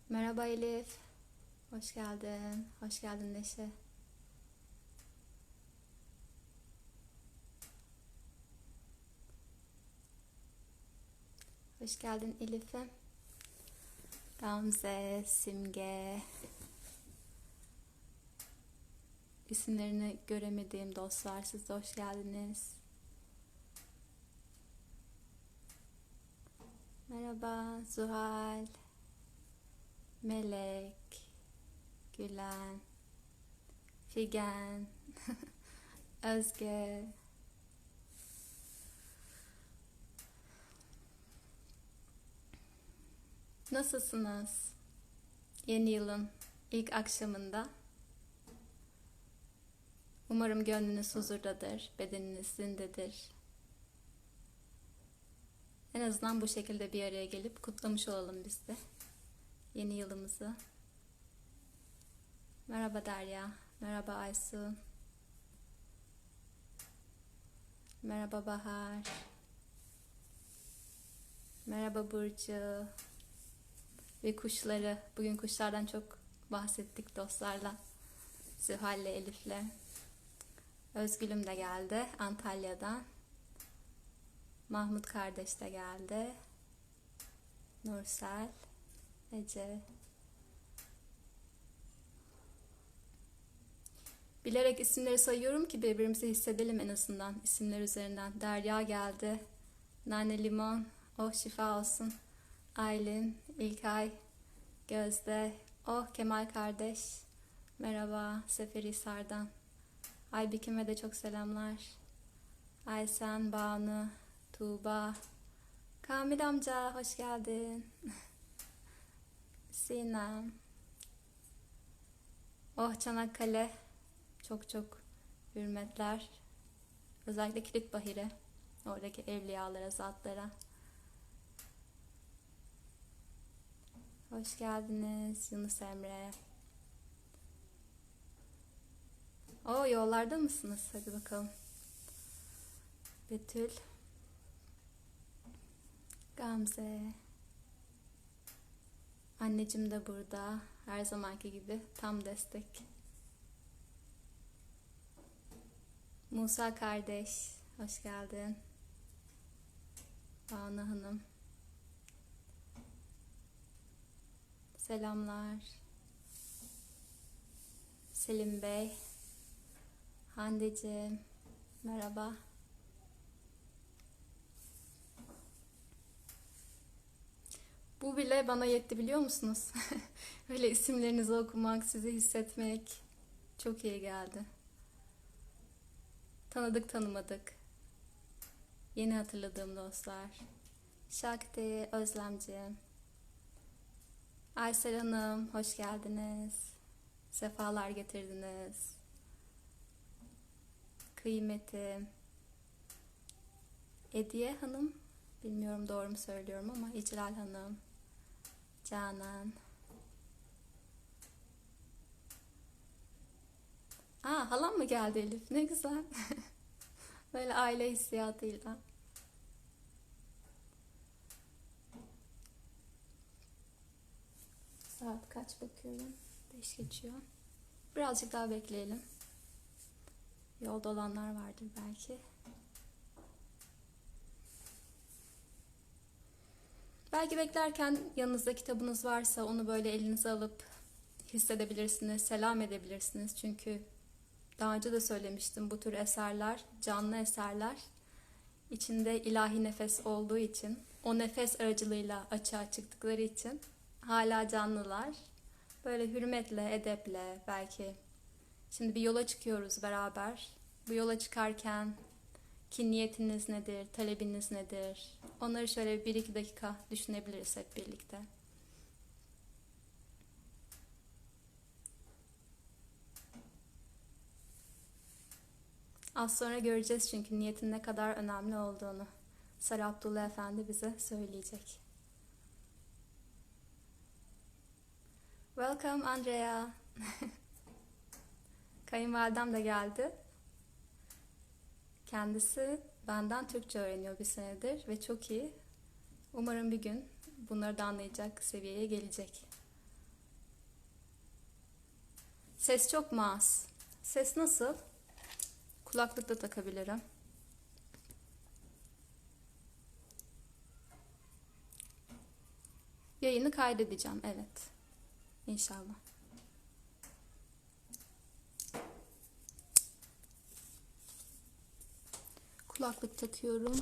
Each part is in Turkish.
Merhaba Elif. Hoş geldin. Hoş geldin Neşe. Hoş geldin Elif'im. Gamze, Simge. İsimlerini göremediğim dostlar, siz de hoş geldiniz. Merhaba Zuhal, Melek, Gülen, Figen, Özge. Nasılsınız? Yeni yılın ilk akşamında. Umarım gönlünüz huzurdadır, bedeniniz zindedir. En azından bu şekilde bir araya gelip kutlamış olalım biz de yeni yılımızı. Merhaba Derya, merhaba Aysu, merhaba Bahar, merhaba Burcu ve kuşları. Bugün kuşlardan çok bahsettik dostlarla, Zühal'le, Elif'le. Özgül'üm de geldi Antalya'dan. Mahmut kardeş de geldi. Nursel, Ece. Bilerek isimleri sayıyorum ki birbirimizi hissedelim en azından isimler üzerinden. Derya geldi. Nane Limon, oh şifa olsun. Aylin, İlkay, Gözde, oh Kemal kardeş. Merhaba Seferihisar'dan. Aybikim'e de çok selamlar. Aysen, Banu, Tuğba, Kamil amca hoş geldin. Sinem, oh Çanakkale, çok çok hürmetler. Özellikle Kilitbahir'e, oradaki evliyalara, zatlara. Hoş geldiniz Yunus Emre. O yollarda mısınız? Hadi bakalım. Betül, Gamze, anneciğim de burada. Her zamanki gibi tam destek. Musa kardeş, hoş geldin. Banu Hanım, selamlar. Selim Bey, Handeciğim, merhaba. Bu bile bana yetti biliyor musunuz? Öyle isimlerinizi okumak, sizi hissetmek çok iyi geldi. Tanıdık tanımadık. Yeni hatırladığım dostlar. Şakti, Özlemciğim. Aysel Hanım, hoş geldiniz. Sefalar getirdiniz. Kıymetim. Ediye Hanım, bilmiyorum doğru mu söylüyorum ama İclal Hanım. Canan. Aa, halam mı geldi Elif? Ne güzel. Böyle aile hissiyatıyla. Saat kaç bakıyorum? 5 geçiyor. Birazcık daha bekleyelim. Yolda olanlar vardır belki. Belki beklerken yanınızda kitabınız varsa onu böyle elinize alıp hissedebilirsiniz, selam edebilirsiniz. Çünkü daha önce de söylemiştim, bu tür eserler, canlı eserler, içinde ilahi nefes olduğu için, o nefes aracılığıyla açığa çıktıkları için hala canlılar. Böyle hürmetle, edeple belki. Şimdi bir yola çıkıyoruz beraber. Bu yola çıkarken ki niyetiniz nedir, talebiniz nedir? Onları şöyle 1-2 dakika düşünebiliriz hep birlikte. Az sonra göreceğiz çünkü niyetin ne kadar önemli olduğunu. Sarı Abdullah Efendi bize söyleyecek. Welcome Andrea. Kayınvalidem de geldi. Kendisi benden Türkçe öğreniyor bir senedir ve çok iyi. Umarım bir gün bunları da anlayacak seviyeye gelecek. Ses çok mu az? Ses nasıl? Kulaklık da takabilirim. Yayını kaydedeceğim, evet. İnşallah. Kulaklık takıyorum.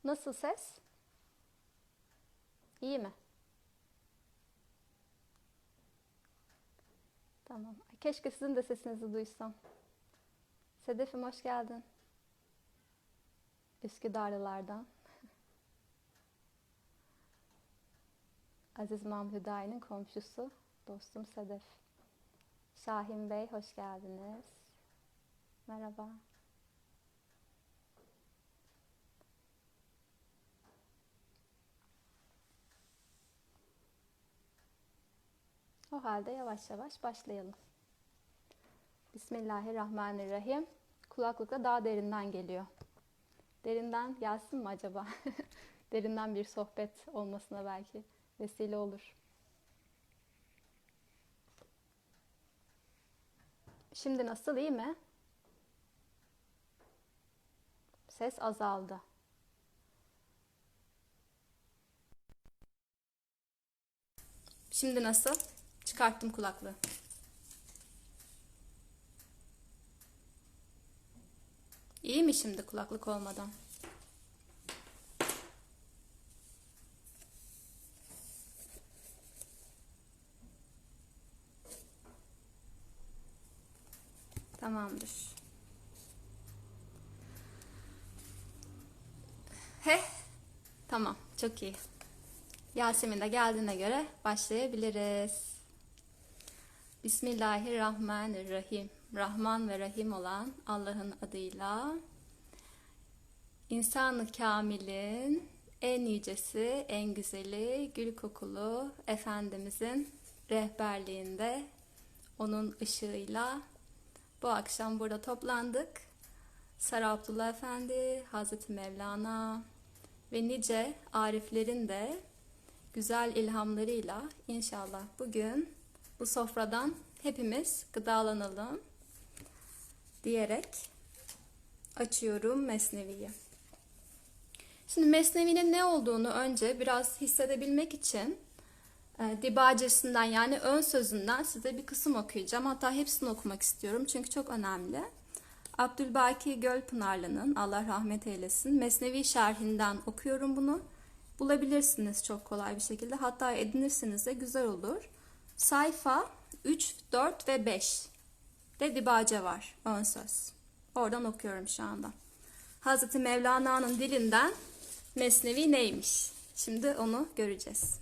Nasıl ses? İyi mi? Tamam. Keşke sizin de sesinizi duysam. Sedef'im hoş geldin. Üsküdarlılardan. Aziz Mamhüdayi'nin komşusu, dostum Sedef. Şahin Bey hoş geldiniz. Merhaba. O halde yavaş yavaş başlayalım. Bismillahirrahmanirrahim. Kulaklıkla daha derinden geliyor. Derinden gelsin mi acaba? Derinden bir sohbet olmasına belki vesile olur. Şimdi nasıl, iyi mi? Ses azaldı. Şimdi nasıl? Çıkarttım kulaklığı. İyi mi şimdi kulaklık olmadan? Tamamdır. Tamam, çok iyi. Yasemin de geldiğine göre başlayabiliriz. Bismillahirrahmanirrahim. Rahman ve Rahim olan Allah'ın adıyla. İnsan-ı Kamil'in en yücesi, en güzeli, gül kokulu Efendimizin rehberliğinde, onun ışığıyla bu akşam burada toplandık. Sarı Abdullah Efendi, Hazreti Mevlana ve nice ariflerin de güzel ilhamlarıyla inşallah bugün bu sofradan hepimiz gıdalanalım diyerek açıyorum Mesnevi'yi. Şimdi Mesnevi'nin ne olduğunu önce biraz hissedebilmek için dibacesinden, yani ön sözünden size bir kısım okuyacağım. Hatta hepsini okumak istiyorum çünkü çok önemli. Abdülbaki Gölpınarlı'nın, Allah rahmet eylesin, Mesnevi şerhinden okuyorum bunu. Bulabilirsiniz çok kolay bir şekilde. Hatta edinirsiniz de güzel olur. Sayfa 3, 4 ve 5 de dibace var, ön söz. Oradan okuyorum şu anda. Hazreti Mevlana'nın dilinden Mesnevi neymiş? Şimdi onu göreceğiz.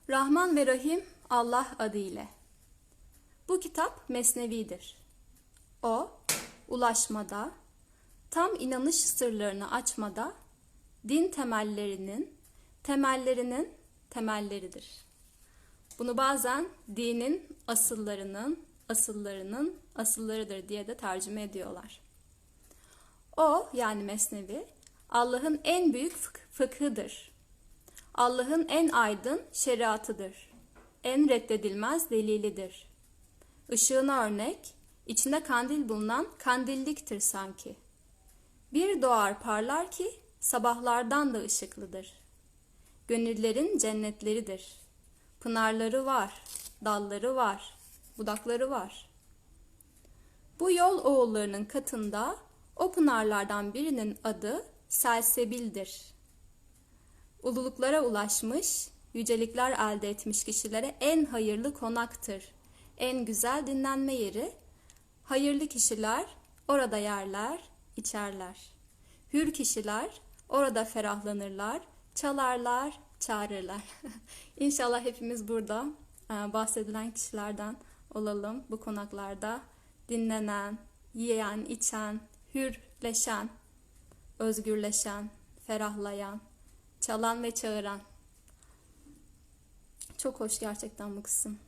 Rahman ve Rahim Allah adıyla. Bu kitap Mesnevi'dir. O, ulaşmada, tam inanış sırlarını açmada, din temellerinin temelleridir. Bunu bazen dinin asıllarıdır diye de tercüme ediyorlar. O, yani Mesnevi, Allah'ın en büyük fıkhıdır. Allah'ın en aydın şeriatıdır. En reddedilmez delilidir. Işığına örnek, içinde kandil bulunan kandilliktir sanki. Bir doğar parlar ki sabahlardan da ışıklıdır. Gönüllerin cennetleridir. Pınarları var, dalları var, budakları var. Bu yol oğullarının katında o pınarlardan birinin adı Selsebil'dir. Ululuklara ulaşmış, yücelikler elde etmiş kişilere en hayırlı konaktır. En güzel dinlenme yeri. Hayırlı kişiler orada yerler, içerler. Hür kişiler orada ferahlanırlar, çalarlar, çağırırlar. İnşallah hepimiz burada bahsedilen kişilerden olalım. Bu konaklarda dinlenen, yiyen, içen, hürleşen, özgürleşen, ferahlayan, çalan ve çağıran. Çok hoş gerçekten bu kısım.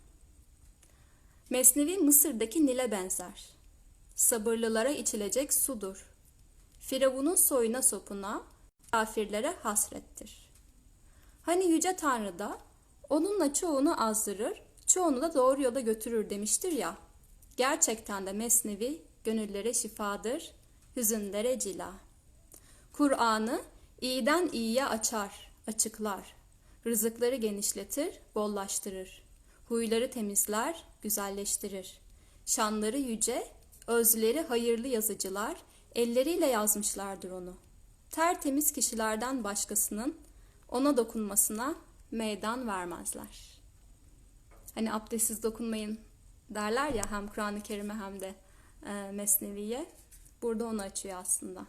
Mesnevi Mısır'daki Nil'e benzer. sabırlılara içilecek sudur. Firavun'un soyuna sopuna, kafirlere hasrettir. Hani Yüce Tanrı da onunla çoğunu azdırır, çoğunu da doğru yola götürür demiştir ya. Gerçekten de Mesnevi gönüllere şifadır, hüzünlere cila. Kur'an'ı iyiden iyiye açar, açıklar. Rızıkları genişletir, bollaştırır. Huyları temizler, güzelleştirir. Şanları yüce, özleri hayırlı yazıcılar, elleriyle yazmışlardır onu. Tertemiz kişilerden başkasının ona dokunmasına meydan vermezler. Hani abdestsiz dokunmayın derler ya, hem Kur'an-ı Kerim'e hem de Mesnevi'ye. Burada onu açıyor aslında.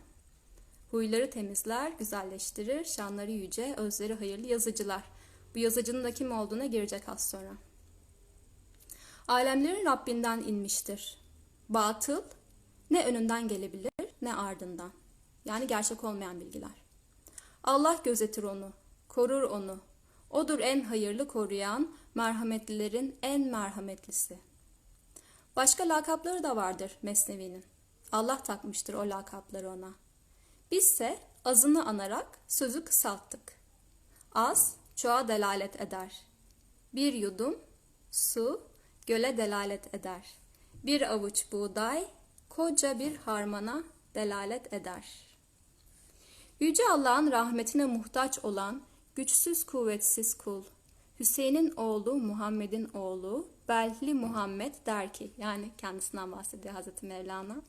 Huyları temizler, güzelleştirir, şanları yüce, özleri hayırlı yazıcılar. Bu yazıcının da kim olduğuna girecek az sonra. Alemlerin Rabbinden inmiştir. Batıl ne önünden gelebilir ne ardından. Yani gerçek olmayan bilgiler. Allah gözetir onu, korur onu. Odur en hayırlı koruyan, merhametlilerin en merhametlisi. Başka lakapları da vardır Mesnevi'nin. Allah takmıştır o lakapları ona. Bizse azını anarak sözü kısalttık. Az çoğa delalet eder. Bir yudum su göle delalet eder. Bir avuç buğday koca bir harmana delalet eder. Yüce Allah'ın rahmetine muhtaç olan güçsüz kuvvetsiz kul, Hüseyin'in oğlu Muhammed'in oğlu Belhli Muhammed der ki, yani kendisinden bahsediyor Hazreti Mevlana.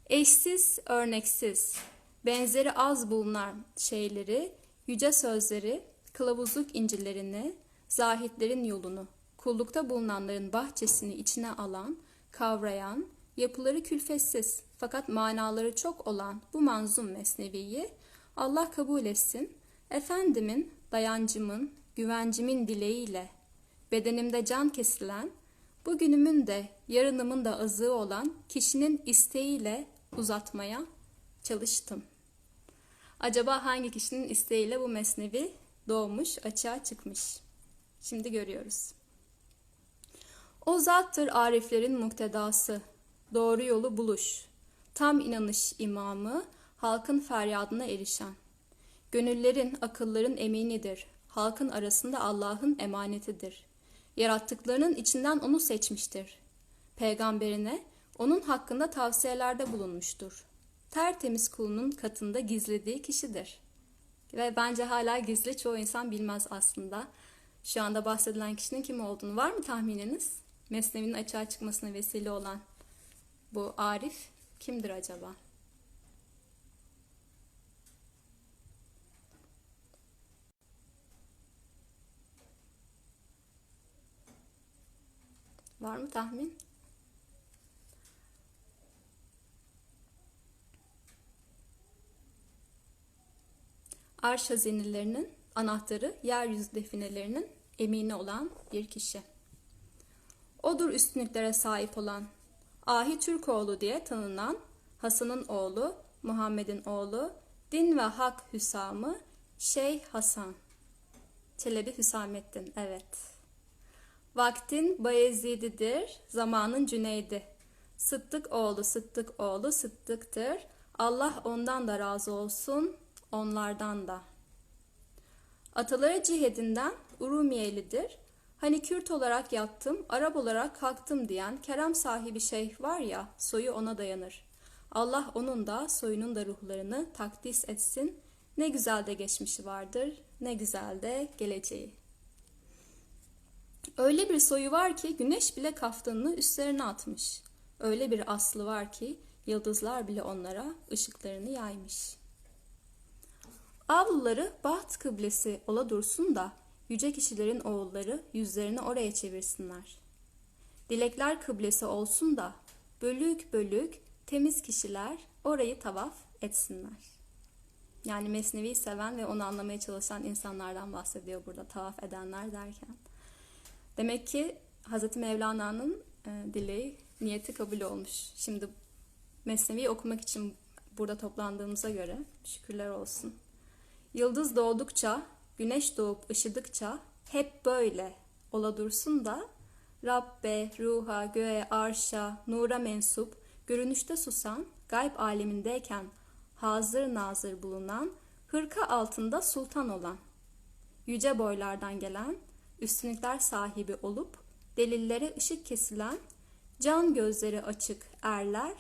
Eşsiz, örneksiz, benzeri az bulunan şeyleri, yüce sözleri, kılavuzluk incilerini, zahitlerin yolunu, kullukta bulunanların bahçesini içine alan, kavrayan, yapıları külfetsiz fakat manaları çok olan bu manzum mesneviyi Allah kabul etsin, Efendimin, dayancımın, güvencimin dileğiyle, bedenimde can kesilen, bugünümün de yarınımın da azığı olan kişinin isteğiyle uzatmaya çalıştım. Acaba hangi kişinin isteğiyle bu mesnevi doğmuş, açığa çıkmış? Şimdi görüyoruz. O zattır ariflerin muktedası, doğru yolu buluş, tam inanış imamı, halkın feryadına erişen. Gönüllerin, akılların eminidir, halkın arasında Allah'ın emanetidir. Yarattıklarının içinden onu seçmiştir. Peygamberine onun hakkında tavsiyelerde bulunmuştur. Tertemiz kulunun katında gizlediği kişidir. Ve bence hala gizli, çoğu insan bilmez aslında. Şu anda bahsedilen kişinin kim olduğunu var mı tahmininiz? Mesnevi'nin açığa çıkmasına vesile olan bu arif kimdir acaba? Var mı tahmin? Arş hazinelerinin anahtarı, yeryüzü definelerinin emini olan bir kişi. Odur üstünlüklere sahip olan, Ahi Türkoğlu diye tanınan Hasan'ın oğlu, Muhammed'in oğlu, din ve hak Hüsamı, Şeyh Hasan. Çelebi Hüsamettin, evet. Vaktin Bayezididir, zamanın Cüneydi. Sıddık oğlu, Sıddık oğlu, Sıddık'tır. Allah ondan da razı olsun, onlardan da. Ataları cihedinden Urumiyelidir. Hani Kürt olarak yattım, Arap olarak kalktım diyen kerem sahibi şeyh var ya, soyu ona dayanır. Allah onun da soyunun da ruhlarını takdis etsin. Ne güzel de geçmişi vardır, ne güzel de geleceği. Öyle bir soyu var ki güneş bile kaftanını üstlerine atmış. Öyle bir aslı var ki yıldızlar bile onlara ışıklarını yaymış. Avluları baht kıblesi ola dursun da yüce kişilerin oğulları yüzlerini oraya çevirsinler. Dilekler kıblesi olsun da bölük bölük temiz kişiler orayı tavaf etsinler. Yani Mesnevi'yi seven ve onu anlamaya çalışan insanlardan bahsediyor burada tavaf edenler derken. Demek ki Hazreti Mevlana'nın dileği, niyeti kabul olmuş. Şimdi Mesnevi'yi okumak için burada toplandığımıza göre şükürler olsun. Yıldız doğdukça, güneş doğup ışıdıkça hep böyle ola dursun da Rabbe, ruha, göğe, arşa, nura mensup görünüşte susan, gayb alemindeyken hazır nazır bulunan, hırka altında sultan olan, yüce boylardan gelen, üstünlükler sahibi olup, delillere ışık kesilen, can gözleri açık erler,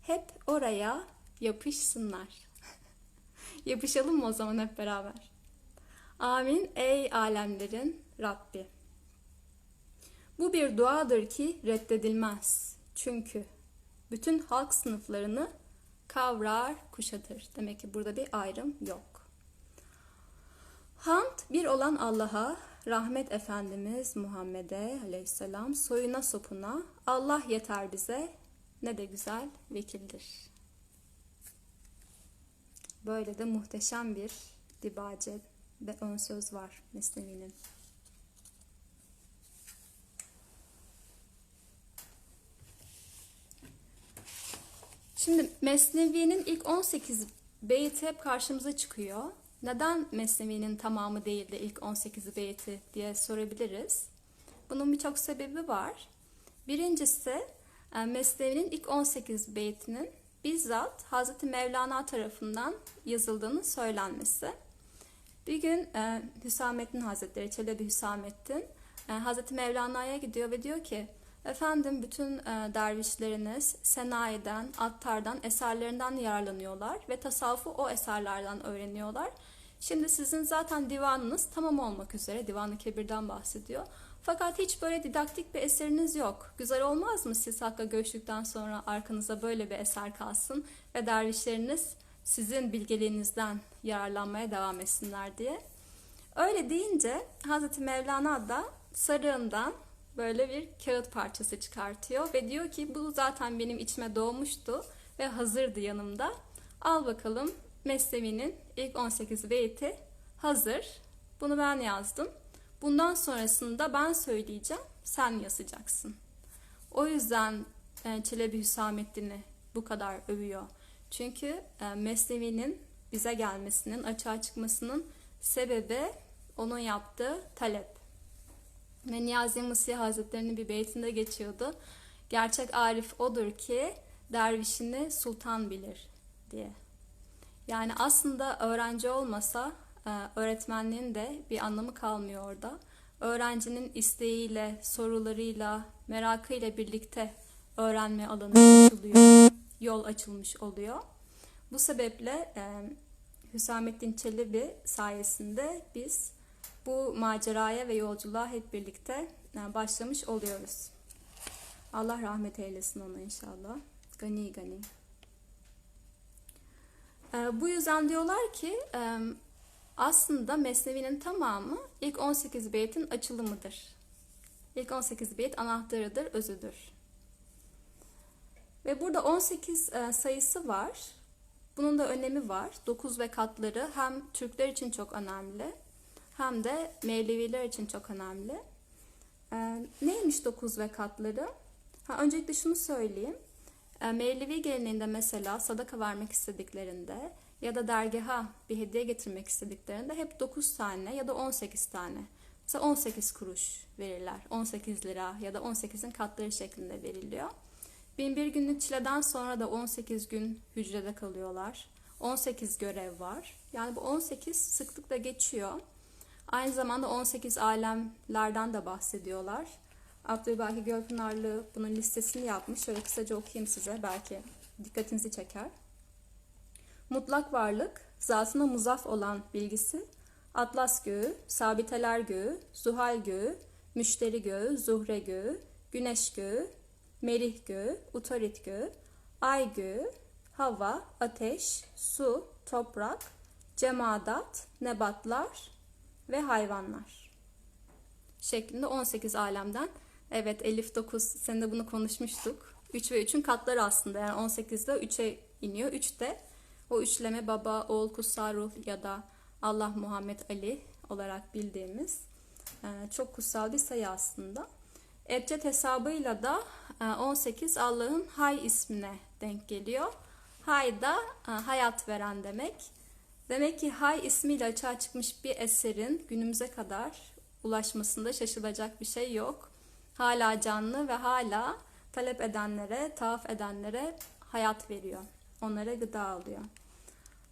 hep oraya yapışsınlar. Yapışalım mı o zaman hep beraber? Amin ey alemlerin Rabbi. Bu bir duadır ki reddedilmez. Çünkü bütün halk sınıflarını kavrar, kuşatır. Demek ki burada bir ayrım yok. Hamd bir olan Allah'a, rahmet Efendimiz Muhammed'e aleyhisselam, soyuna sopuna, Allah yeter bize, ne de güzel vekildir. Böyle de muhteşem bir dibace ve ön söz var Mesnevi'nin. Şimdi Mesnevi'nin ilk 18 beyti hep karşımıza çıkıyor. Neden Mesnevi'nin tamamı değil de ilk 18 beyti diye sorabiliriz. Bunun birçok sebebi var. Birincisi Mesnevi'nin ilk 18 beytinin bizzat Hazreti Mevlana tarafından yazıldığını söylenmesi. Bir gün Hüsamettin Hazretleri, Çelebi Hüsamettin Hazreti Mevlana'ya gidiyor ve diyor ki, efendim bütün dervişleriniz Senayi'den, Attar'dan, eserlerinden yararlanıyorlar ve tasavvufu o eserlerden öğreniyorlar. Şimdi sizin zaten divanınız tamam olmak üzere, Divan-ı Kebir'den bahsediyor. Fakat hiç böyle didaktik bir eseriniz yok. Güzel olmaz mı siz Hakk'a göçtükten sonra arkanıza böyle bir eser kalsın ve dervişleriniz sizin bilgeliğinizden yararlanmaya devam etsinler diye. Öyle deyince Hazreti Mevlana da sarığından böyle bir kağıt parçası çıkartıyor ve diyor ki bu zaten benim içime doğmuştu ve hazırdı yanımda. Al bakalım, Mesnevi'nin ilk 18 beyti hazır. Bunu ben yazdım. Bundan sonrasında ben söyleyeceğim, sen yazacaksın. O yüzden Çelebi Hüsamettin'i bu kadar övüyor. Çünkü Mesnevi'nin bize gelmesinin, açığa çıkmasının sebebi onun yaptığı talep. Ve Niyazi Mısri Hazretleri'nin bir beytinde geçiyordu. Gerçek arif odur ki dervişini sultan bilir diye. Yani aslında öğrenci olmasa öğretmenliğin de bir anlamı kalmıyor orada. Öğrencinin isteğiyle, sorularıyla, merakıyla birlikte öğrenme alanı açılıyor, yol açılmış oluyor. Bu sebeple Hüsamettin Çelebi sayesinde biz bu maceraya ve yolculuğa hep birlikte başlamış oluyoruz. Allah rahmet eylesin ona inşallah. Gani gani. Bu yüzden diyorlar ki aslında Mesnevi'nin tamamı ilk 18 beytin açılımıdır. İlk 18 beyt anahtarıdır, özüdür. Ve burada 18 sayısı var. Bunun da önemi var. 9 ve katları hem Türkler için çok önemli hem de Mevleviler için çok önemli. Neymiş 9 ve katları? Öncelikle şunu söyleyeyim. Mevlevi geleneğinde mesela sadaka vermek istediklerinde ya da dergaha bir hediye getirmek istediklerinde hep 9 tane ya da 18 tane. Mesela 18 kuruş verirler. 18 lira ya da 18'in katları şeklinde veriliyor. 1001 günlük çileden sonra da 18 gün hücrede kalıyorlar. 18 görev var. Yani bu 18 sıklıkla geçiyor. Aynı zamanda 18 alemlerden de bahsediyorlar. Abdülbaki Gölpınarlı bunun listesini yapmış. Şöyle kısaca okuyayım size. Belki dikkatinizi çeker. Mutlak varlık, zatına muzaf olan bilgisi, Atlas göğü, Sabiteler göğü, Zuhal göğü, Müşteri göğü, Zuhre göğü, Güneş göğü, Merih göğü, Utarit göğü, Ay göğü, hava, ateş, su, toprak, cemadat, nebatlar ve hayvanlar şeklinde 18 alemden. Evet, Elif 9 seninle bunu konuşmuştuk. 3 ve 3'ün katları aslında. Yani 18'de 3'e iniyor. 3 de o üçleme baba, oğul, kutsal ruh ya da Allah, Muhammed, Ali olarak bildiğimiz çok kutsal bir sayı aslında. Ebced hesabıyla da 18 Allah'ın Hay ismine denk geliyor. Hay da hayat veren demek. Demek ki Hay ismiyle açığa çıkmış bir eserin günümüze kadar ulaşmasında şaşılacak bir şey yok. Hala canlı ve hala talep edenlere, tavaf edenlere hayat veriyor. Onlara gıda alıyor.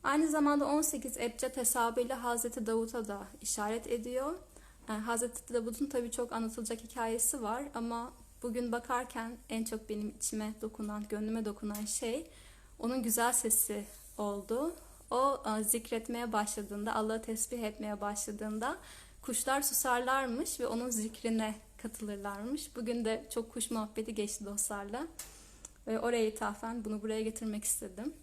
Aynı zamanda 18 ebced hesabıyla Hazreti Davut'a da işaret ediyor. Yani Hazreti Davut'un tabii çok anlatılacak hikayesi var ama bugün bakarken en çok benim içime dokunan, gönlüme dokunan şey onun güzel sesi oldu. O zikretmeye başladığında, Allah'ı tesbih etmeye başladığında kuşlar susarlarmış ve onun zikrine katılırlarmış. Bugün de çok kuş muhabbeti geçti dostlarla. Ve oraya ithafen bunu buraya getirmek istedim.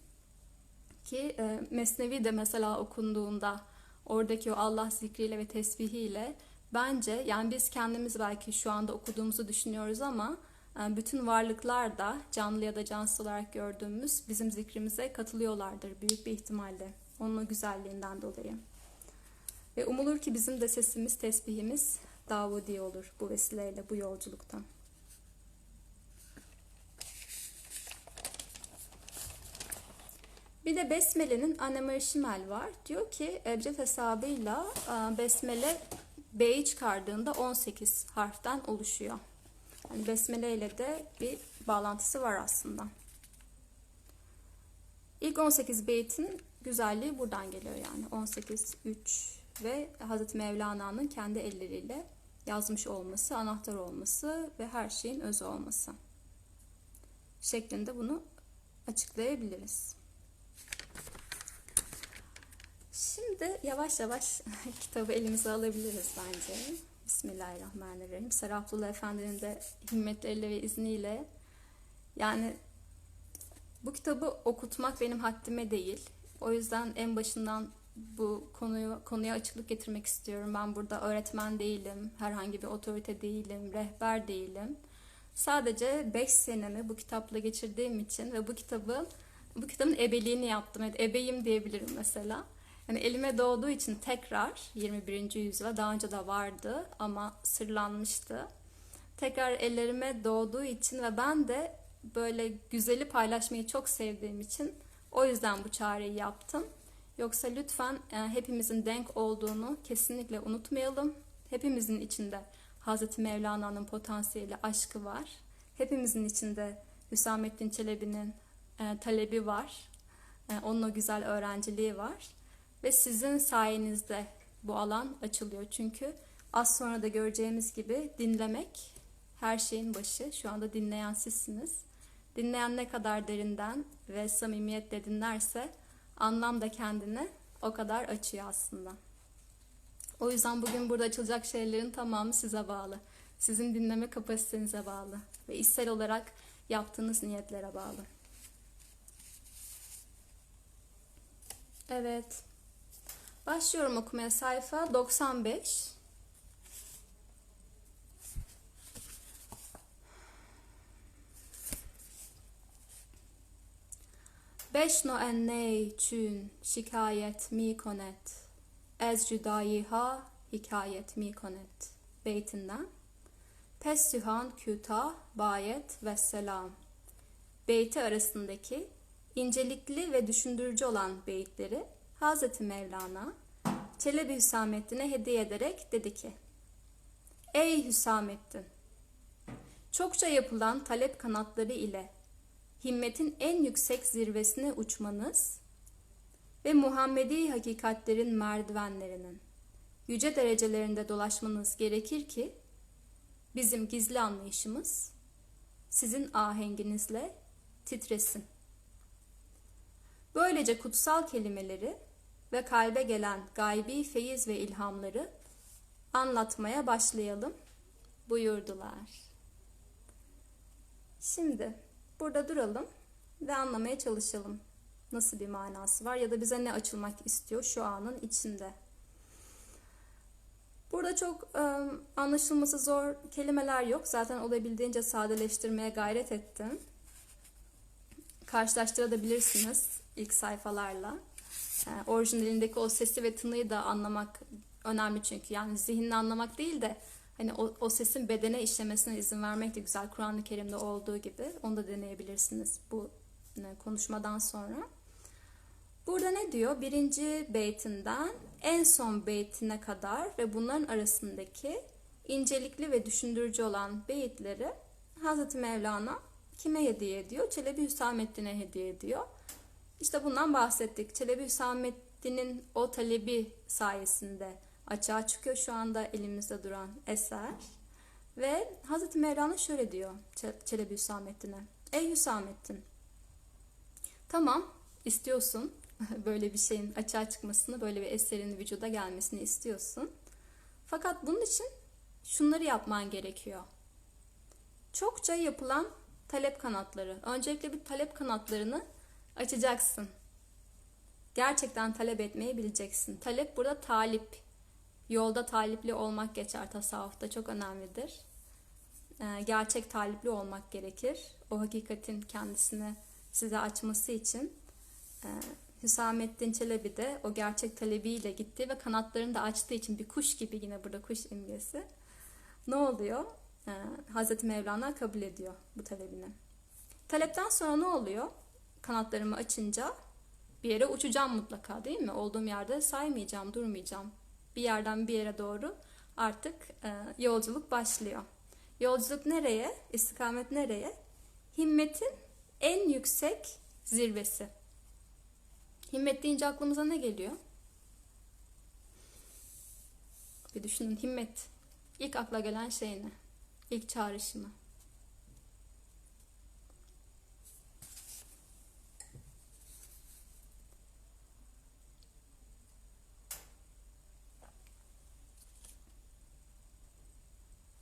Ki Mesnevi de mesela okunduğunda oradaki o Allah zikriyle ve tesbihiyle bence yani biz kendimiz belki şu anda okuduğumuzu düşünüyoruz ama bütün varlıklar da canlı ya da cansız olarak gördüğümüz bizim zikrimize katılıyorlardır büyük bir ihtimalle. Onun o güzelliğinden dolayı. Ve umulur ki bizim de sesimiz, tesbihimiz Davudi olur bu vesileyle, bu yolculukta. Bir de Besmele'nin Anemar Şimel var. Diyor ki ebced hesabıyla Besmele B'yi çıkardığında 18 harften oluşuyor. Yani Besmele ile de bir bağlantısı var aslında. İlk 18 beytin güzelliği buradan geliyor yani. 18, 3 ve Hazreti Mevlana'nın kendi elleriyle yazmış olması, anahtar olması ve her şeyin özü olması şeklinde bunu açıklayabiliriz. Şimdi yavaş yavaş kitabı elimize alabiliriz bence. Bismillahirrahmanirrahim. Serafullah Efendi'nin de himmetleriyle ve izniyle yani bu kitabı okutmak benim haddime değil. O yüzden en başından bu konuya açıklık getirmek istiyorum. Ben burada öğretmen değilim, herhangi bir otorite değilim, rehber değilim. Sadece 5 senemi bu kitapla geçirdiğim için ve bu kitabın ebeliğini yaptım. Evet, ebeyim diyebilirim mesela. Yani elime doğduğu için tekrar 21. yüzyıla daha önce de vardı ama sırlanmıştı. Tekrar ellerime doğduğu için ve ben de böyle güzeli paylaşmayı çok sevdiğim için o yüzden bu çağrıyı yaptım. Yoksa lütfen hepimizin denk olduğunu kesinlikle unutmayalım. Hepimizin içinde Hazreti Mevlana'nın potansiyeli, aşkı var. Hepimizin içinde Hüsamettin Çelebi'nin talebi var. Onun o güzel öğrenciliği var. Ve sizin sayenizde bu alan açılıyor. Çünkü az sonra da göreceğimiz gibi dinlemek her şeyin başı. Şu anda dinleyen sizsiniz. Dinleyen ne kadar derinden ve samimiyetle dinlerse anlam da kendini o kadar açıyor aslında. O yüzden bugün burada açılacak şeylerin tamamı size bağlı. Sizin dinleme kapasitenize bağlı ve içsel olarak yaptığınız niyetlere bağlı. Evet. Başlıyorum okumaya, sayfa 95. Beşno enney çün şikayet mi konet, ez cüdayiha hikayet mi konet beytinden. Pes sühan kütah bayet ve selam. Beyti arasındaki incelikli ve düşündürücü olan beyitleri Hazreti Mevlana Çelebi Hüsamettin'e hediye ederek dedi ki: Ey Hüsamettin! Çokça yapılan talep kanatları ile himmetin en yüksek zirvesine uçmanız ve Muhammedi hakikatlerin merdivenlerinin yüce derecelerinde dolaşmanız gerekir ki bizim gizli anlayışımız sizin ahenginizle titresin. Böylece kutsal kelimeleri ve kalbe gelen gaybi feyiz ve ilhamları anlatmaya başlayalım buyurdular. Şimdi burada duralım ve anlamaya çalışalım. Nasıl bir manası var ya da bize ne açılmak istiyor şu anın içinde. Burada çok anlaşılması zor kelimeler yok. Zaten olabildiğince sadeleştirmeye gayret ettim. Karşılaştırabilirsiniz ilk sayfalarla. Orijinalindeki o sesi ve tınıyı da anlamak önemli çünkü. Yani zihinle anlamak değil de hani o sesin bedene işlemesine izin vermek de güzel. Kur'an-ı Kerim'de olduğu gibi. Onu da deneyebilirsiniz bu konuşmadan sonra. Burada ne diyor? Birinci beytinden en son beytine kadar ve bunların arasındaki incelikli ve düşündürücü olan beyitleri Hazreti Mevlana kime hediye ediyor? Çelebi Hüsamettin'e hediye ediyor. İşte bundan bahsettik. Çelebi Hüsamettin'in o talebi sayesinde açığa çıkıyor şu anda elimizde duran eser. Ve Hazreti Mevlana şöyle diyor Çelebi Hüsamettin'e. Ey Hüsamettin, tamam istiyorsun böyle bir şeyin açığa çıkmasını, böyle bir eserin vücuda gelmesini istiyorsun. Fakat bunun için şunları yapman gerekiyor. Çokça yapılan talep kanatları. Öncelikle bir talep kanatlarını açacaksın. Gerçekten talep etmeyi bileceksin. Talep burada talip. Yolda talipli olmak geçer tasavvufta. Çok önemlidir. Gerçek talipli olmak gerekir. O hakikatin kendisini size açması için. Hüsamettin Çelebi de o gerçek talebiyle gitti ve kanatlarını da açtığı için bir kuş gibi, yine burada kuş imgesi. Ne oluyor? Hazreti Mevlana kabul ediyor bu talebini. Talepten sonra ne oluyor? Kanatlarımı açınca bir yere uçacağım mutlaka, değil mi? Olduğum yerde saymayacağım, durmayacağım. Bir yerden bir yere doğru artık yolculuk başlıyor. Yolculuk nereye? İstikamet nereye? Himmetin en yüksek zirvesi. Himmet deyince aklımıza ne geliyor? Bir düşünün, himmet. İlk akla gelen şey ne? İlk çağrışımı.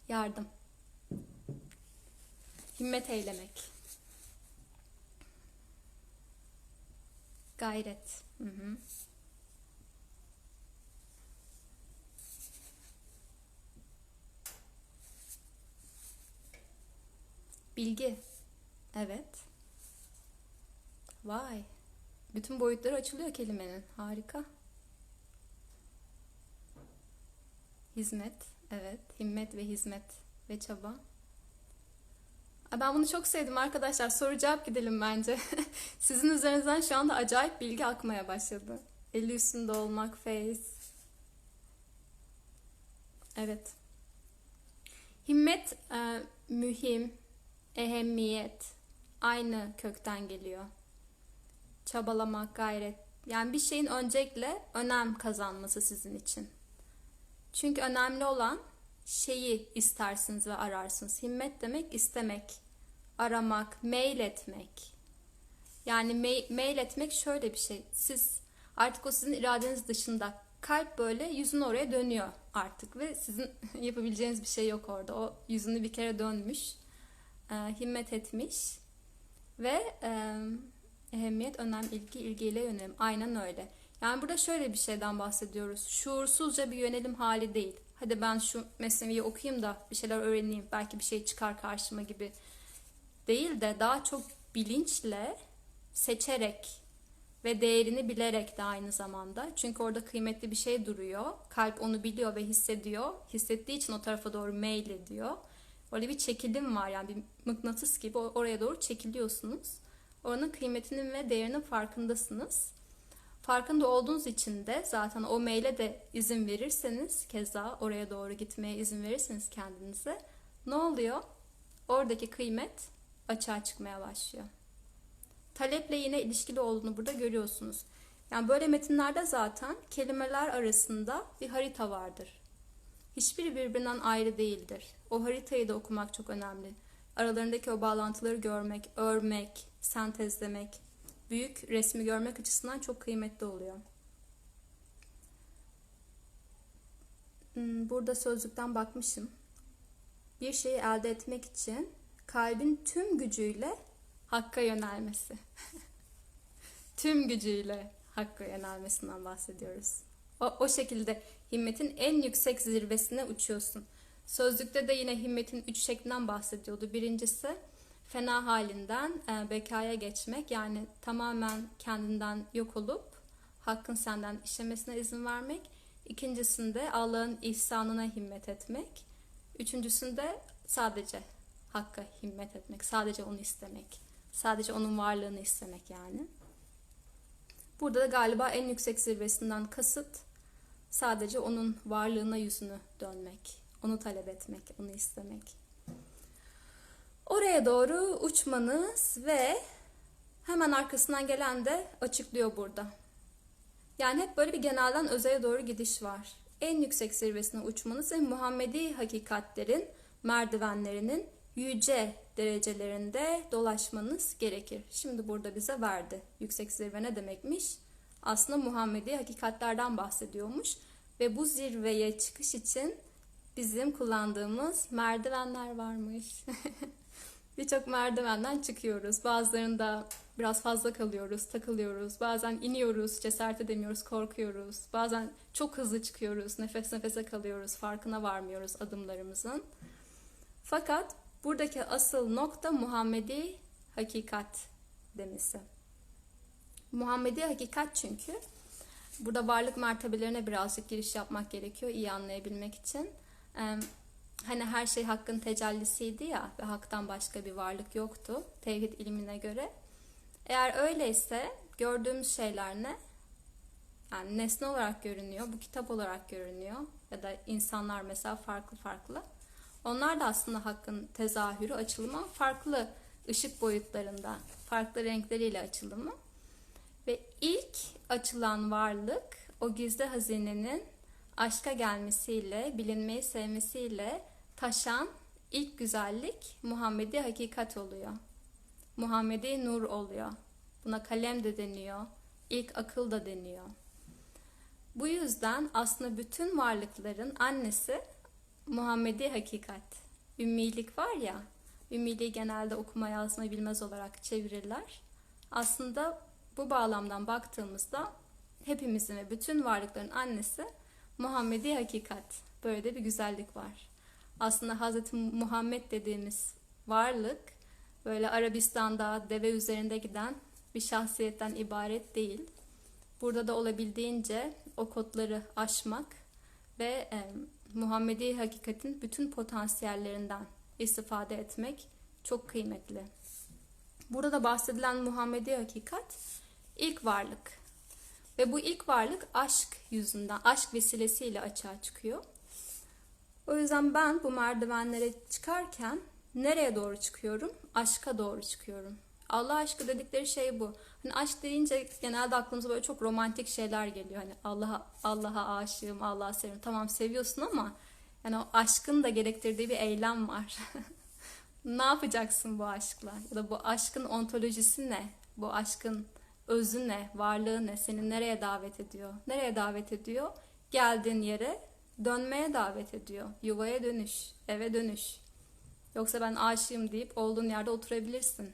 Yardım. Himmet eylemek. Gayret. Hı hı. Bilgi. Evet. Vay. Bütün boyutları açılıyor kelimenin. Harika. Hizmet. Evet. Himmet ve hizmet ve çaba. Ben bunu çok sevdim arkadaşlar. Soru cevap gidelim bence. Sizin üzerinizden şu anda acayip bilgi akmaya başladı. Eli üstünde olmak, feyiz. Evet. Himmet, mühim, ehemmiyet. Aynı kökten geliyor. Çabalamak, gayret. Yani bir şeyin öncelikle önem kazanması sizin için. Çünkü önemli olan şeyi istersiniz ve ararsınız. Himmet demek istemek, aramak, meyletmek. Yani meyletmek şöyle bir şey. Siz artık o sizin iradeniz dışında, kalp böyle yüzünü oraya dönüyor artık ve sizin yapabileceğiniz bir şey yok orada. O yüzünü bir kere dönmüş, himmet etmiş ve ehemmiyet, önem, ilgi, ilgiyle yönelim. Aynen öyle. Yani burada şöyle bir şeyden bahsediyoruz. Şuursuzca bir yönelim hali değil. Hadi ben şu mesneviyi okuyayım da bir şeyler öğreneyim, belki bir şey çıkar karşıma gibi değil de daha çok bilinçle, seçerek ve değerini bilerek de aynı zamanda. Çünkü orada kıymetli bir şey duruyor. Kalp onu biliyor ve hissediyor. Hissettiği için o tarafa doğru meylediyor. Orada bir çekilim var, yani bir mıknatıs gibi oraya doğru çekiliyorsunuz. Oranın kıymetinin ve değerinin farkındasınız. Farkında olduğunuz için de zaten o meyle de izin verirseniz, keza oraya doğru gitmeye izin verirseniz kendinize, ne oluyor? Oradaki kıymet açığa çıkmaya başlıyor. Taleple yine ilişkili olduğunu burada görüyorsunuz. Yani böyle metinlerde zaten kelimeler arasında bir harita vardır. Hiçbiri birbirinden ayrı değildir. O haritayı da okumak çok önemli. Aralarındaki o bağlantıları görmek, örmek, sentezlemek, büyük resmi görmek açısından çok kıymetli oluyor. Burada sözlükten bakmışım. Bir şeyi elde etmek için kalbin tüm gücüyle Hakk'a yönelmesi. Tüm gücüyle Hakk'a yönelmesinden bahsediyoruz. O şekilde himmetin en yüksek zirvesine uçuyorsun. Sözlükte de yine himmetin 3 şeklinden bahsediyordu. Birincisi fena halinden bekaya geçmek, yani tamamen kendinden yok olup Hakk'ın senden işlemesine izin vermek. İkincisinde Allah'ın ihsanına himmet etmek. Üçüncüsünde sadece Hakk'a himmet etmek, sadece onu istemek, sadece onun varlığını istemek yani. Burada da galiba en yüksek zirvesinden kasıt sadece onun varlığına yüzünü dönmek, onu talep etmek, onu istemek. Oraya doğru uçmanız ve hemen arkasından gelen de açıklıyor burada. Yani hep böyle bir genelden özele doğru gidiş var. En yüksek zirvesine uçmanız ve Muhammedi hakikatlerin merdivenlerinin yüce derecelerinde dolaşmanız gerekir. Şimdi burada bize verdi. Yüksek zirve ne demekmiş? Aslında Muhammedi hakikatlerden bahsediyormuş. Ve bu zirveye çıkış için bizim kullandığımız merdivenler varmış. Birçok merdivenden çıkıyoruz. Bazılarında biraz fazla kalıyoruz, takılıyoruz. Bazen iniyoruz, cesaret edemiyoruz, korkuyoruz. Bazen çok hızlı çıkıyoruz, nefes nefese kalıyoruz, farkına varmıyoruz adımlarımızın. Fakat buradaki asıl nokta Muhammedi hakikat demesi. Muhammedi hakikat çünkü. Burada varlık mertebelerine birazcık giriş yapmak gerekiyor iyi anlayabilmek için. Hani her şey Hakk'ın tecellisiydi ya ve Hak'tan başka bir varlık yoktu tevhid ilmine göre. Eğer öyleyse gördüğümüz şeyler ne? Yani nesne olarak görünüyor, bu kitap olarak görünüyor ya da insanlar mesela farklı farklı. Onlar da aslında Hakk'ın tezahürü, açılımı farklı ışık boyutlarında, farklı renkleriyle açılımı. Ve ilk açılan varlık o gizli hazinenin aşka gelmesiyle, bilinmeyi sevmesiyle taşan ilk güzellik Muhammedi hakikat oluyor. Muhammedi nur oluyor. Buna kalem de deniyor, ilk akıl da deniyor. Bu yüzden aslında bütün varlıkların annesi Muhammedi hakikat. Ümmilik var ya, ümmiliği genelde okuma yazma bilmez olarak çevirirler. Aslında bu bağlamdan baktığımızda hepimizin ve bütün varlıkların annesi Muhammedi hakikat. Böyle de bir güzellik var. Aslında Hz. Muhammed dediğimiz varlık böyle Arabistan'da deve üzerinde giden bir şahsiyetten ibaret değil. Burada da olabildiğince o kodları aşmak ve Muhammedi hakikatin bütün potansiyellerinden istifade etmek çok kıymetli. Burada bahsedilen Muhammedi hakikat ilk varlık. Ve bu ilk varlık aşk yüzünden, aşk vesilesiyle açığa çıkıyor. O yüzden ben bu merdivenlere çıkarken nereye doğru çıkıyorum? Aşka doğru çıkıyorum. Allah aşkı dedikleri şey bu. Hani aşk deyince genelde aklımıza böyle çok romantik şeyler geliyor. Hani Allah'a aşığım, Allah'a seviyorum. Tamam seviyorsun ama yani o aşkın da gerektirdiği bir eylem var. Ne yapacaksın bu aşkla? Ya da bu aşkın ontolojisi ne? Bu aşkın özü ne? Varlığı ne? Seni nereye davet ediyor? Nereye davet ediyor? Geldiğin yere dönmeye davet ediyor. Yuvaya dönüş, eve dönüş. Yoksa ben aşığım deyip olduğun yerde oturabilirsin.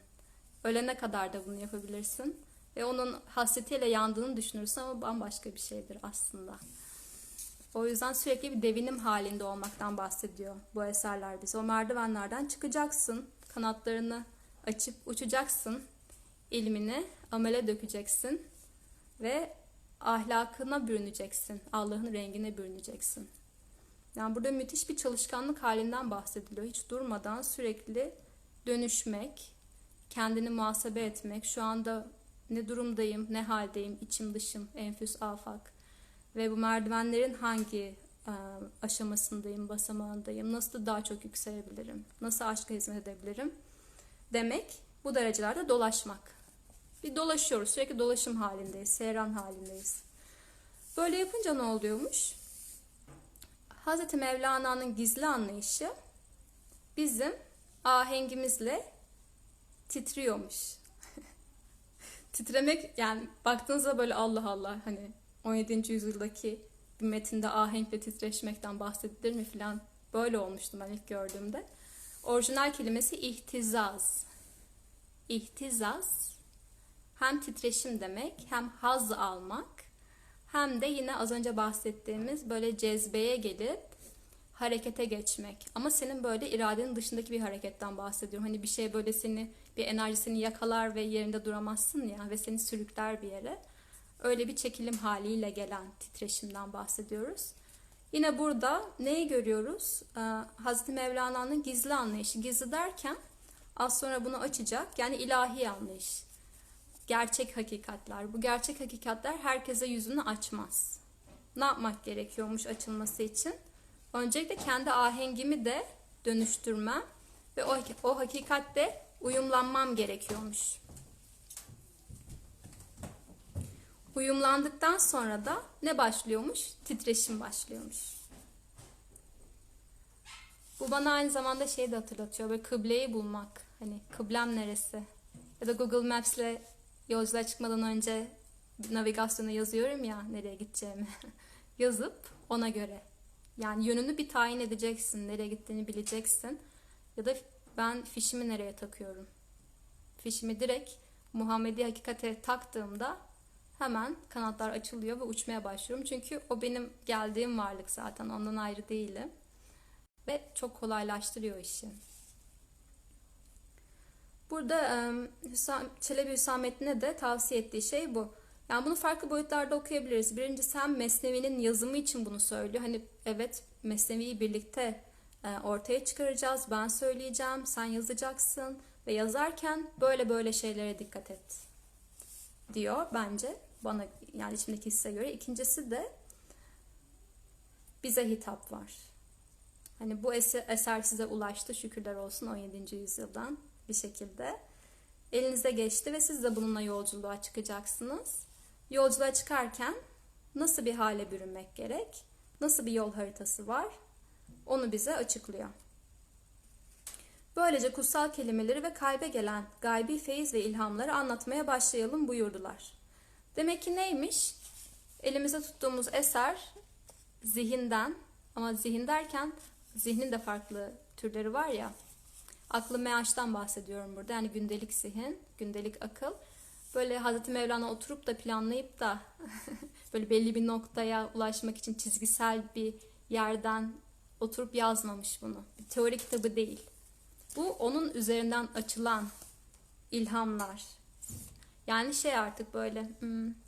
Ölene kadar da bunu yapabilirsin. Ve onun hasretiyle yandığını düşünürsün ama bambaşka bir şeydir aslında. O yüzden sürekli bir devinim halinde olmaktan bahsediyor bu eserler bize. O merdivenlerden çıkacaksın, kanatlarını açıp uçacaksın, ilmini amele dökeceksin ve ahlakına bürüneceksin, Allah'ın rengine bürüneceksin. Yani burada müthiş bir çalışkanlık halinden bahsediliyor. Hiç durmadan sürekli dönüşmek, kendini muhasebe etmek, şu anda ne durumdayım, ne haldeyim, içim dışım, enfüs afak. Ve bu merdivenlerin hangi aşamasındayım, basamağındayım, nasıl daha çok yükselebilirim, nasıl aşka hizmet edebilirim demek bu derecelerde dolaşmak. Bir dolaşıyoruz, sürekli dolaşım halindeyiz, seyran halindeyiz. Böyle yapınca ne oluyormuş? Hz. Mevlana'nın gizli anlayışı bizim ahengimizle titriyormuş. Titremek yani baktığınızda böyle Allah Allah hani 17. yüzyıldaki bir metinde ahenkle titreşmekten bahsedilir mi filan böyle olmuştum ben ilk gördüğümde. Orijinal kelimesi ihtizaz. İhtizaz hem titreşim demek hem haz almak hem de yine az önce bahsettiğimiz böyle cezbeye gelip harekete geçmek. Ama senin böyle iradenin dışındaki bir hareketten bahsediyorum. Hani bir şey böyle bir enerji seni yakalar ve yerinde duramazsın ya ve seni sürükler bir yere. Öyle bir çekilim haliyle gelen titreşimden bahsediyoruz. Yine burada neyi görüyoruz? Hazreti Mevlana'nın gizli anlayışı. Gizli derken az sonra bunu açacak. Yani ilahi anlayış. Gerçek hakikatler. Bu gerçek hakikatler herkese yüzünü açmaz. Ne yapmak gerekiyormuş açılması için? Öncelikle kendi ahengimi de dönüştürmem Ve o hakikatle uyumlanmam gerekiyormuş. Uyumlandıktan sonra da ne başlıyormuş? Titreşim başlıyormuş. Bu bana aynı zamanda şey de hatırlatıyor. Böyle kıbleyi bulmak. Hani kıblem neresi? Ya da Google Maps'le yolculuğa çıkmadan önce navigasyona yazıyorum ya nereye gideceğimi. Yazıp ona göre. Yani yönünü bir tayin edeceksin. Nereye gittiğini bileceksin. Ya da ben fişimi nereye takıyorum? Fişimi direkt Muhammedi hakikate taktığımda hemen kanatlar açılıyor ve uçmaya başlıyorum. Çünkü o benim geldiğim varlık zaten. Ondan ayrı değilim. Ve çok kolaylaştırıyor işi. Burada Çelebi Hüsamettin'e de tavsiye ettiği şey bu. Yani bunu farklı boyutlarda okuyabiliriz. Birincisi hem Mesnevi'nin yazımı için bunu söylüyor. Hani evet Mesnevi'yi birlikte ortaya çıkaracağız. Ben söyleyeceğim, sen yazacaksın ve yazarken böyle böyle şeylere dikkat et diyor bence. Bana yani içimdeki hisse göre. İkincisi de bize hitap var. Hani bu eser size ulaştı şükürler olsun 17. yüzyıldan bir şekilde. Elinize geçti ve siz de bununla yolculuğa çıkacaksınız. Yolculuğa çıkarken nasıl bir hale bürünmek gerek? Nasıl bir yol haritası var? Onu bize açıklıyor. Böylece kutsal kelimeleri ve kalbe gelen gaybi feyiz ve ilhamları anlatmaya başlayalım buyurdular. Demek ki neymiş? Elimizde tuttuğumuz eser zihinden, ama zihin derken zihnin de farklı türleri var ya. Aklı meaştan bahsediyorum burada. Yani gündelik zihin, gündelik akıl. Böyle Hazreti Mevlana oturup da planlayıp da böyle belli bir noktaya ulaşmak için çizgisel bir yerden oturup yazmamış bunu. Bir teori kitabı değil. Bu onun üzerinden açılan ilhamlar. Yani şey artık böyle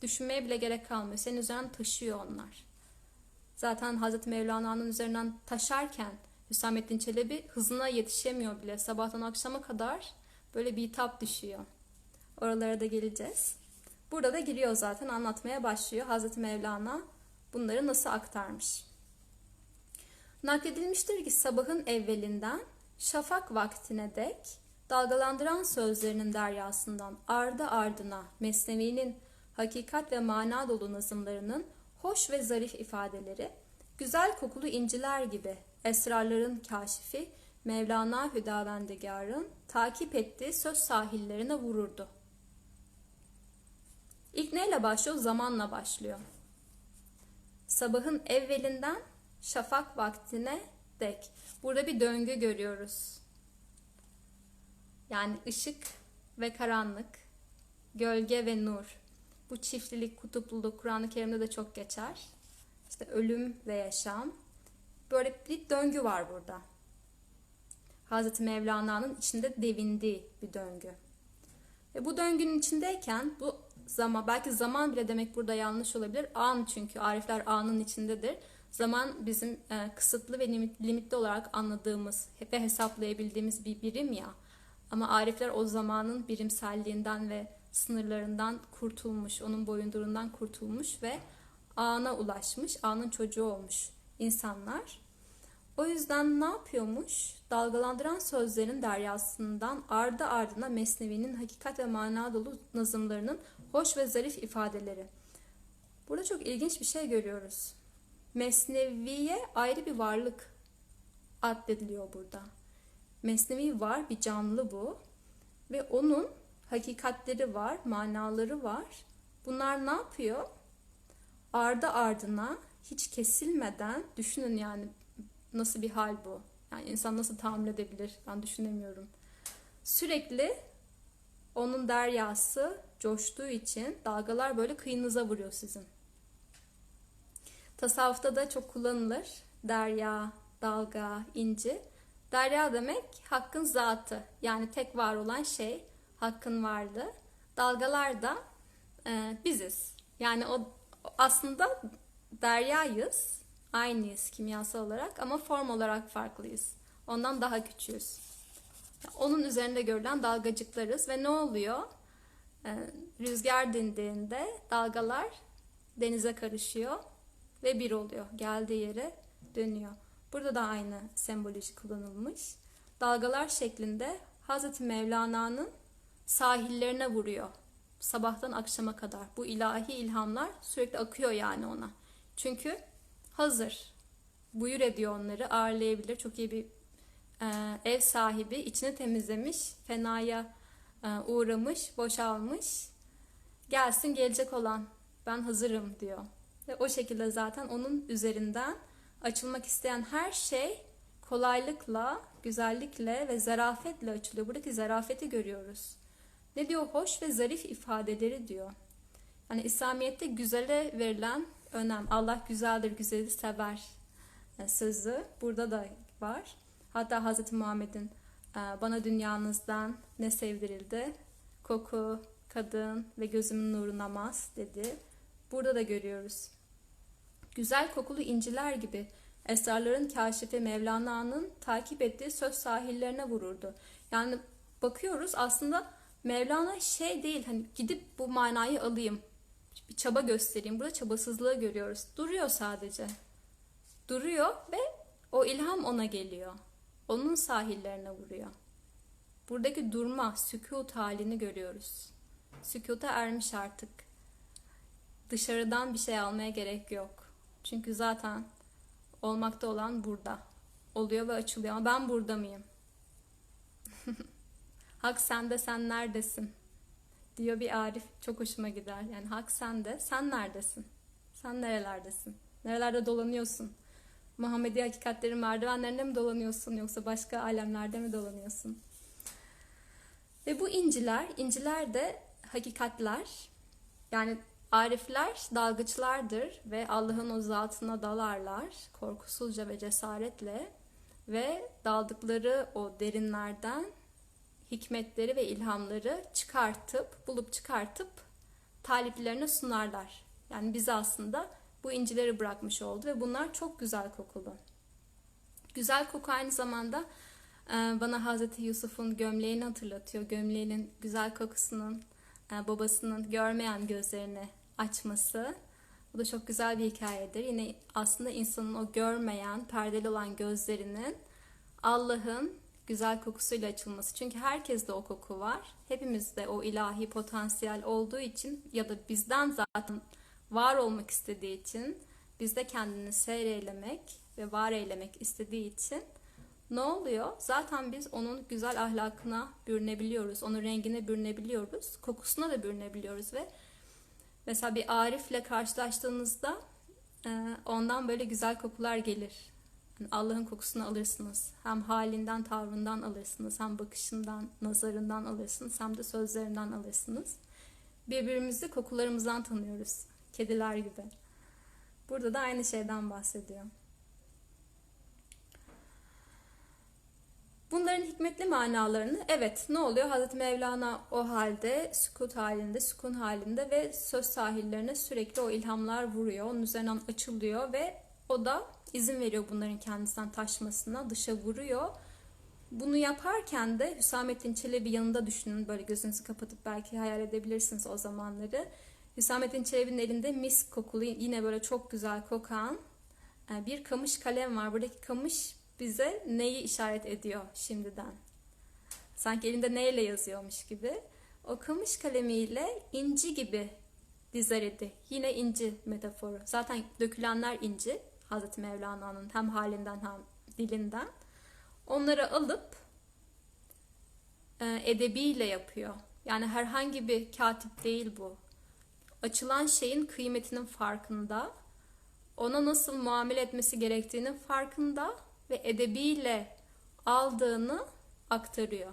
düşünmeye bile gerek kalmıyor. Senin üzerinden taşıyor onlar. Zaten Hazreti Mevlana'nın üzerinden taşarken Hüsamettin Çelebi hızına yetişemiyor bile. Sabahtan akşama kadar böyle bir hitap düşüyor. Oralara da geleceğiz. Burada da giriyor zaten anlatmaya başlıyor. Hazreti Mevlana bunları nasıl aktarmış. Nakledilmiştir ki sabahın evvelinden şafak vaktine dek dalgalandıran sözlerinin deryasından ardı ardına Mesnevi'nin hakikat ve mana dolu nazımlarının hoş ve zarif ifadeleri, güzel kokulu inciler gibi esrarların kaşifi Mevlana Hüdavendigar'ın takip ettiği söz sahillerine vururdu. İlk neyle başlıyor? Zamanla başlıyor. Sabahın evvelinden şafak vaktine dek. Burada bir döngü görüyoruz. Yani ışık ve karanlık, gölge ve nur. Bu çiftlilik, kutupluluk Kur'an-ı Kerim'de de çok geçer. İşte ölüm ve yaşam. Böyle bir döngü var burada. Hazreti Mevlana'nın içinde devindiği bir döngü. Ve bu döngünün içindeyken bu zaman, belki zaman bile demek burada yanlış olabilir. An, çünkü arifler anın içindedir. Zaman bizim kısıtlı ve limitli olarak anladığımız ve hesaplayabildiğimiz bir birim ya. Ama arifler o zamanın birimselliğinden ve sınırlarından kurtulmuş, onun boyundurundan kurtulmuş ve ana ulaşmış, anın çocuğu olmuş insanlar. O yüzden ne yapıyormuş? Dalgalandıran sözlerin deryasından ardı ardına Mesnevi'nin hakikat ve mana dolu nazımlarının hoş ve zarif ifadeleri. Burada çok ilginç bir şey görüyoruz. Mesnevi'ye ayrı bir varlık addediliyor burada. Mesnevi var, bir canlı bu. Ve onun hakikatleri var, manaları var. Bunlar ne yapıyor? Ardı ardına hiç kesilmeden, düşünün yani nasıl bir hal bu? Yani insan nasıl tahammül edebilir? Ben düşünemiyorum. Sürekli onun deryası coştuğu için dalgalar böyle kıyınıza vuruyor sizin. Tasavvufta da çok kullanılır. Derya, dalga, inci. Derya demek hakkın zatı. Yani tek var olan şey, hakkın varlığı. Dalgalar da biziz. Yani o aslında deryayız. Aynıyız kimyasal olarak ama form olarak farklıyız. Ondan daha küçüğüz. Onun üzerinde görülen dalgacıklarız ve ne oluyor? Rüzgar dindiğinde dalgalar denize karışıyor ve bir oluyor. Geldiği yere dönüyor. Burada da aynı semboloji kullanılmış. dalgalar şeklinde Hazreti Mevlana'nın sahillerine vuruyor. Sabahtan akşama kadar. Bu ilahi ilhamlar sürekli akıyor yani ona. Çünkü hazır. Buyur ediyor onları, ağırlayabilir. Çok iyi bir ev sahibi, içini temizlemiş, fenaya uğramış, boşalmış. Gelsin gelecek olan, ben hazırım diyor. Ve o şekilde zaten onun üzerinden açılmak isteyen her şey kolaylıkla, güzellikle ve zarafetle açılıyor. Buradaki zarafeti görüyoruz. Ne diyor? Hoş ve zarif ifadeleri diyor. Yani İslamiyet'te güzele verilen önem. Allah güzeldir, güzeli sever sözü burada da var. Hatta Hz. Muhammed'in bana dünyanızdan ne sevdirildi? Koku, kadın ve gözümün nuru namaz dedi. Burada da görüyoruz. Güzel kokulu inciler gibi esrarların kâşifi Mevlana'nın takip ettiği söz sahillerine vururdu. Yani bakıyoruz aslında Mevlana şey değil, hani gidip bu manayı alayım, bir çaba göstereyim. Burada çabasızlığı görüyoruz. Duruyor sadece. Duruyor ve o ilham ona geliyor. Onun sahillerine vuruyor. Buradaki durma, sükût halini görüyoruz. Sükuta ermiş artık. Dışarıdan bir şey almaya gerek yok. Çünkü zaten olmakta olan burada. Oluyor ve açılıyor ama ben burada mıyım? Hak sende, sen neredesin? Diyor bir arif, çok hoşuma gider. Yani hak sende, sen neredesin? Sen nerelerdesin? Nerelerde dolanıyorsun? Muhammedi hakikatlerin merdivenlerinde mi dolanıyorsun yoksa başka alemlerde mi dolanıyorsun? Ve bu inciler de hakikatler. Yani arifler dalgıçlardır ve Allah'ın o zatına dalarlar korkusuzca ve cesaretle ve daldıkları o derinlerden hikmetleri ve ilhamları bulup çıkartıp taliplerine sunarlar. Yani bize aslında bu incileri bırakmış oldu ve bunlar çok güzel kokulu. Güzel koku aynı zamanda bana Hazreti Yusuf'un gömleğini hatırlatıyor. Gömleğinin güzel kokusunun babasının görmeyen gözlerini açması. Bu da çok güzel bir hikayedir. Yine aslında insanın o görmeyen, perdeli olan gözlerinin Allah'ın güzel kokusuyla açılması. Çünkü herkeste o koku var. Hepimizde o ilahi potansiyel olduğu için ya da bizden zaten var olmak istediği için, bizde kendini seyreylemek ve var eylemek istediği için ne oluyor? Zaten biz onun güzel ahlakına bürünebiliyoruz. Onun rengine bürünebiliyoruz. Kokusuna da bürünebiliyoruz ve mesela bir arifle karşılaştığınızda ondan böyle güzel kokular gelir. Yani Allah'ın kokusunu alırsınız. Hem halinden, tavrından alırsınız. Hem bakışından, nazarından alırsınız. Hem de sözlerinden alırsınız. Birbirimizi kokularımızdan tanıyoruz. Kediler gibi. Burada da aynı şeyden bahsediyor. Bunların hikmetli manalarını, evet, ne oluyor? Hazreti Mevlana o halde, sükût halinde, sükun halinde ve söz sahillerine sürekli o ilhamlar vuruyor. Onun üzerinden açılıyor ve o da izin veriyor bunların kendisinden taşmasına, dışa vuruyor. Bunu yaparken de Hüsamettin Çelebi yanında düşünün, böyle gözünüzü kapatıp belki hayal edebilirsiniz o zamanları. Hüsamettin Çelebi'nin elinde misk kokulu, yine böyle çok güzel kokan bir kamış kalem var. Buradaki kamış bize neyi işaret ediyor şimdiden? Sanki elinde neyle yazıyormuş gibi. O kamış kalemiyle inci gibi dizer idi. Yine inci metaforu. Zaten dökülenler inci. Hazreti Mevlana'nın hem halinden hem dilinden. Onları alıp edebiyle yapıyor. Yani herhangi bir katip değil bu. Açılan şeyin kıymetinin farkında. Ona nasıl muamele etmesi gerektiğinin farkında ve edebiyle aldığını aktarıyor.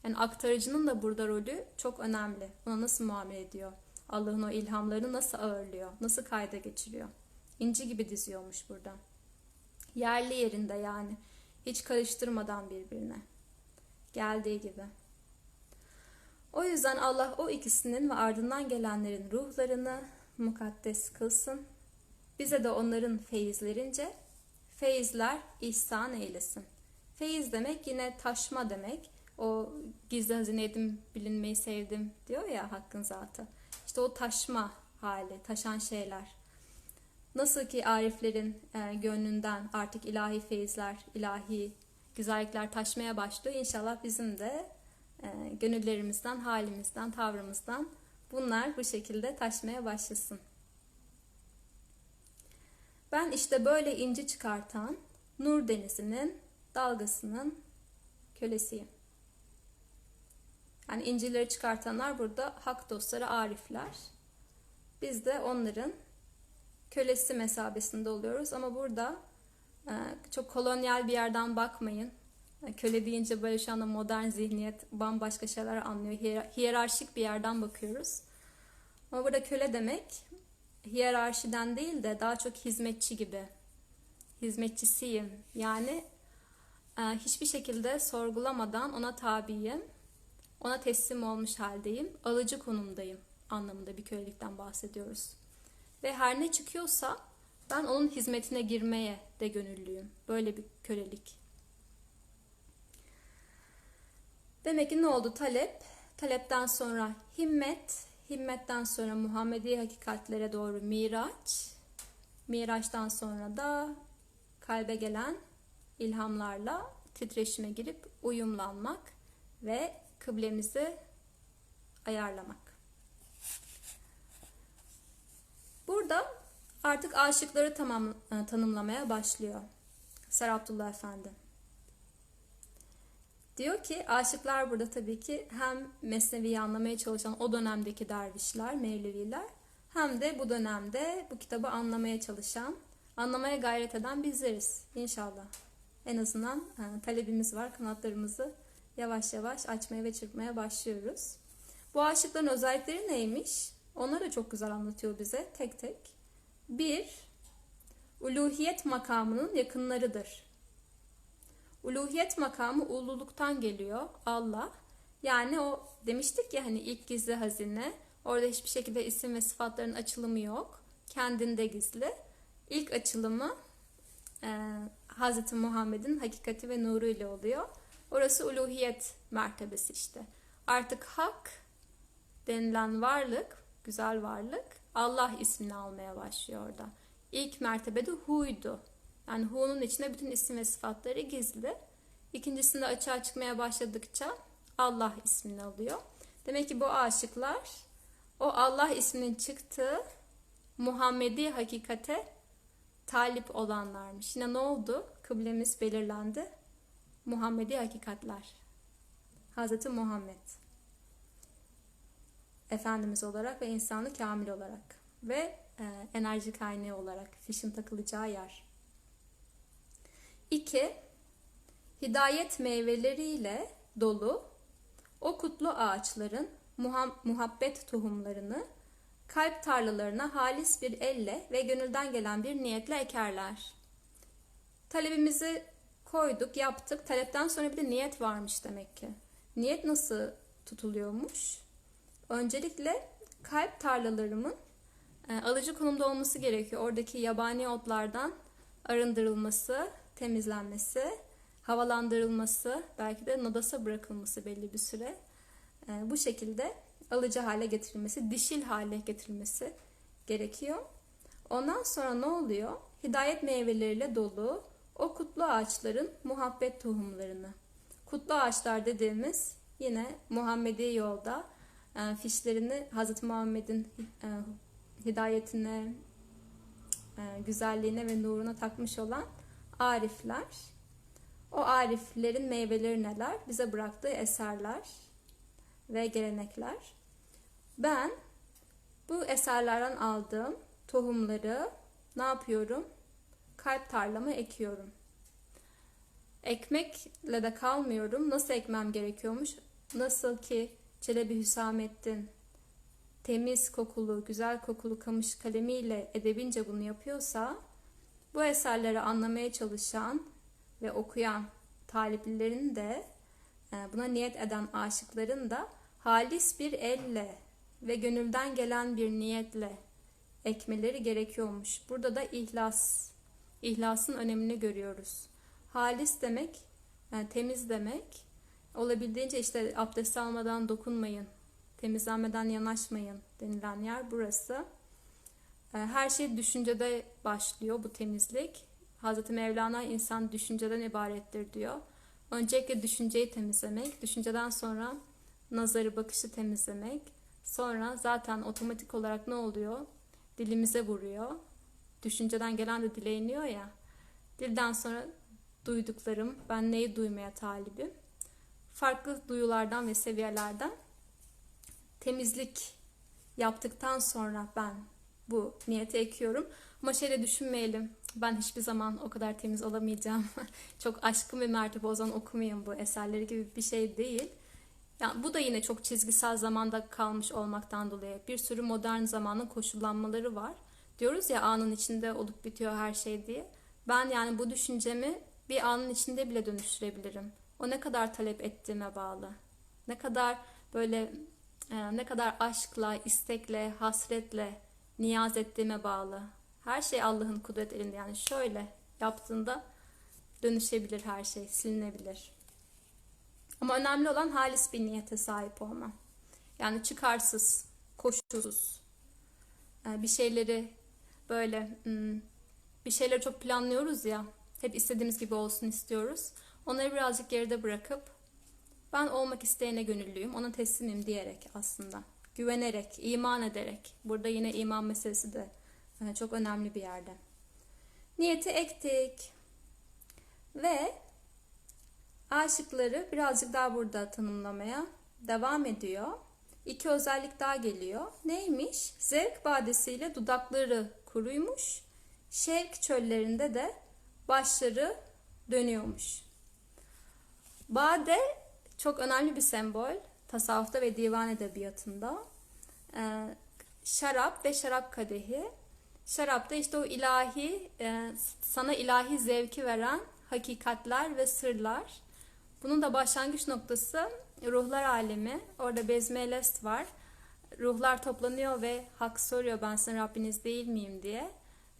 Yani aktarıcının da burada rolü çok önemli. Ona nasıl muamele ediyor? Allah'ın o ilhamlarını nasıl ağırlıyor? Nasıl kayda geçiriyor? İnci gibi diziyormuş burada. Yerli yerinde yani. Hiç karıştırmadan birbirine. Geldiği gibi. O yüzden Allah o ikisinin ve ardından gelenlerin ruhlarını mukaddes kılsın. Bize de onların feyizlerince feyizler ihsan eylesin. Feyiz demek yine taşma demek. O gizli hazine edim, bilinmeyi sevdim diyor ya Hakk'ın zatı. İşte o taşma hali, taşan şeyler. Nasıl ki ariflerin gönlünden artık ilahi feyizler, ilahi güzellikler taşmaya başlıyor. İnşallah bizim de gönüllerimizden, halimizden, tavrımızdan bunlar bu şekilde taşmaya başlasın. Ben işte böyle inci çıkartan nur denizinin dalgasının kölesiyim. Yani incileri çıkartanlar burada hak dostları, arifler. Biz de onların kölesi mesabesinde oluyoruz. Ama burada çok kolonyal bir yerden bakmayın. Köle deyince böyle şu anda modern zihniyet bambaşka şeyler anlıyor. Hiyerarşik bir yerden bakıyoruz. Ama burada köle demek hiyerarşiden değil de daha çok hizmetçi gibi. Hizmetçisiyim. Yani hiçbir şekilde sorgulamadan ona tabiyim. Ona teslim olmuş haldeyim. Alıcı konumdayım anlamında bir kölelikten bahsediyoruz. Ve her ne çıkıyorsa ben onun hizmetine girmeye de gönüllüyüm. Böyle bir kölelik. Demek ki ne oldu? Talep. Talepten sonra himmet. Himmetten sonra Muhammedi hakikatlere doğru miraç. Miraçtan sonra da kalbe gelen ilhamlarla titreşime girip uyumlanmak ve kıblemizi ayarlamak. Burada artık aşıkları tanımlamaya başlıyor Seraptullah Efendi. Diyor ki aşıklar burada tabii ki hem Mesnevi'yi anlamaya çalışan o dönemdeki dervişler, Mevleviler, hem de bu dönemde bu kitabı anlamaya çalışan, anlamaya gayret eden bizleriz inşallah. En azından talebimiz var, kanatlarımızı yavaş yavaş açmaya ve çırpmaya başlıyoruz. Bu aşıkların özellikleri neymiş? Onları da çok güzel anlatıyor bize tek tek. 1. Uluhiyet makamının yakınlarıdır. Uluhiyet makamı ululuktan geliyor, Allah. Yani o demiştik ya hani ilk gizli hazine. Orada hiçbir şekilde isim ve sıfatların açılımı yok. Kendinde gizli. İlk açılımı Hz. Muhammed'in hakikati ve nuru ile oluyor. Orası uluhiyet mertebesi işte. Artık hak denilen varlık, güzel varlık Allah ismini almaya başlıyor orada. İlk mertebede hu'ydu. Yani hu'nun içinde bütün isim ve sıfatları gizli. İkincisinde açığa çıkmaya başladıkça Allah ismini alıyor. Demek ki bu aşıklar o Allah isminin çıktığı Muhammedi hakikate talip olanlarmış. Yine ne oldu? Kıblemiz belirlendi. Muhammedi hakikatler. Hazreti Muhammed. Efendimiz olarak ve insanı kamil olarak. Ve enerji kaynağı olarak fişin takılacağı yer. 2. Hidayet meyveleriyle dolu o kutlu ağaçların muhabbet tohumlarını kalp tarlalarına halis bir elle ve gönülden gelen bir niyetle ekerler. Talebimizi koyduk, yaptık. Talepten sonra bir de niyet varmış demek ki. Niyet nasıl tutuluyormuş? Öncelikle kalp tarlalarımın alıcı konumda olması gerekiyor. Oradaki yabani otlardan arındırılması, temizlenmesi, havalandırılması, belki de nadasa bırakılması belli bir süre. Bu şekilde alıcı hale getirilmesi, dişil hale getirilmesi gerekiyor. Ondan sonra ne oluyor? Hidayet meyveleriyle dolu o kutlu ağaçların muhabbet tohumlarını. Kutlu ağaçlar dediğimiz yine Muhammedi yolda fişlerini Hz. Muhammed'in hidayetine, güzelliğine ve nuruna takmış olan arifler. O ariflerin meyveleri neler? Bize bıraktığı eserler ve gelenekler. Ben bu eserlerden aldığım tohumları ne yapıyorum? Kalp tarlama ekiyorum. Ekmekle de kalmıyorum. Nasıl ekmem gerekiyormuş? Nasıl ki Çelebi Hüsamettin temiz kokulu, güzel kokulu kamış kalemiyle edebince bunu yapıyorsa, bu eserleri anlamaya çalışan ve okuyan taliplilerin de, buna niyet eden aşıkların da halis bir elle ve gönülden gelen bir niyetle ekmeleri gerekiyormuş. Burada da ihlasın önemini görüyoruz. Halis demek, yani temiz demek. Olabildiğince işte abdest almadan dokunmayın, temizlenmeden yanaşmayın denilen yer burası. Her şey düşüncede başlıyor bu temizlik. Hazreti Mevlana insan düşünceden ibarettir diyor. Öncelikle düşünceyi temizlemek, düşünceden sonra nazarı, bakışı temizlemek, sonra zaten otomatik olarak ne oluyor? Dilimize vuruyor. Düşünceden gelen de dile iniyor ya. Dilden sonra duyduklarım, ben neyi duymaya talibim? Farklı duyulardan ve seviyelerden temizlik yaptıktan sonra ben bu niyeti ekiyorum. Ama şeyle düşünmeyelim. Ben hiçbir zaman o kadar temiz olamayacağım. Çok aşkın ve mertebe o zaman okumayayım bu eserleri gibi bir şey değil. Yani bu da yine çok çizgisel zamanda kalmış olmaktan dolayı bir sürü modern zamanın koşullanmaları var. Diyoruz ya anın içinde olup bitiyor her şey diye. Ben yani bu düşüncemi bir anın içinde bile dönüştürebilirim. O ne kadar talep ettiğime bağlı. Ne kadar böyle ne kadar aşkla, istekle, hasretle niyaz ettiğime bağlı. Her şey Allah'ın kudret elinde. Yani şöyle yaptığında dönüşebilir her şey, silinebilir. Ama önemli olan halis bir niyete sahip olma. Yani çıkarsız, koşulsuz, bir şeyleri böyle bir şeyleri çok planlıyoruz ya, hep istediğimiz gibi olsun istiyoruz. Onları birazcık geride bırakıp ben olmak isteyene gönüllüyüm, ona teslimim diyerek aslında. Güvenerek, iman ederek. Burada yine iman meselesi de çok önemli bir yerde. Niyeti ektik. Ve aşıkları birazcık daha burada tanımlamaya devam ediyor. İki özellik daha geliyor. Neymiş? Zevk badesiyle dudakları kuruymuş. Şevk çöllerinde de başları dönüyormuş. Bade çok önemli bir sembol. Tasavvufta ve divan edebiyatında. Şarap ve şarap kadehi. Şarapta işte o ilahi, sana ilahi zevki veren hakikatler ve sırlar. Bunun da başlangıç noktası ruhlar alemi. Orada Bezmelest var. Ruhlar toplanıyor ve hak soruyor, ben sizin Rabbiniz değil miyim diye.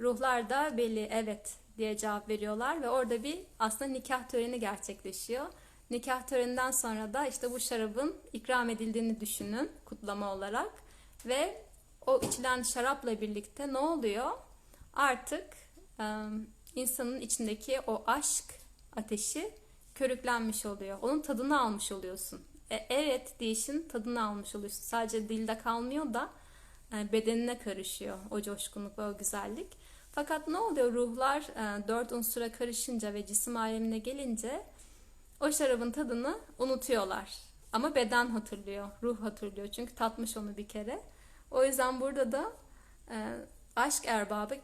Ruhlar da belli, evet diye cevap veriyorlar ve orada bir aslında nikah töreni gerçekleşiyor. Nikah töreninden sonra da işte bu şarabın ikram edildiğini düşünün kutlama olarak ve o içilen şarapla birlikte ne oluyor? Artık insanın içindeki o aşk ateşi körüklenmiş oluyor. Onun tadını almış oluyorsun. Evet deyişin tadını almış oluyorsun. Sadece dilde kalmıyor da bedenine karışıyor o coşkunluk ve o güzellik. Fakat ne oluyor? Ruhlar dört unsura karışınca ve cisim alemine gelince o şarabın tadını unutuyorlar. Ama beden hatırlıyor, ruh hatırlıyor. Çünkü tatmış onu bir kere. O yüzden burada da aşk erbabı,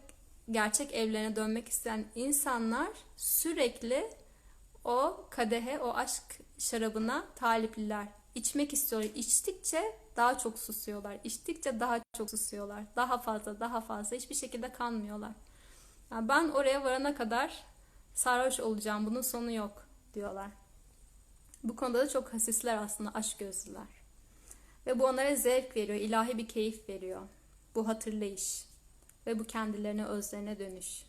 gerçek evlerine dönmek isteyen insanlar sürekli o kadehe, o aşk şarabına talipliler. İçmek istiyorlar. İçtikçe daha çok susuyorlar. İçtikçe daha çok susuyorlar. Daha fazla, daha fazla. Hiçbir şekilde kanmıyorlar. Yani ben oraya varana kadar sarhoş olacağım. Bunun sonu yok diyorlar. Bu konuda da çok hasisler aslında, aşkgözlüler. Ve bu onlara zevk veriyor, ilahi bir keyif veriyor. Bu hatırlayış ve bu kendilerine, özlerine dönüş.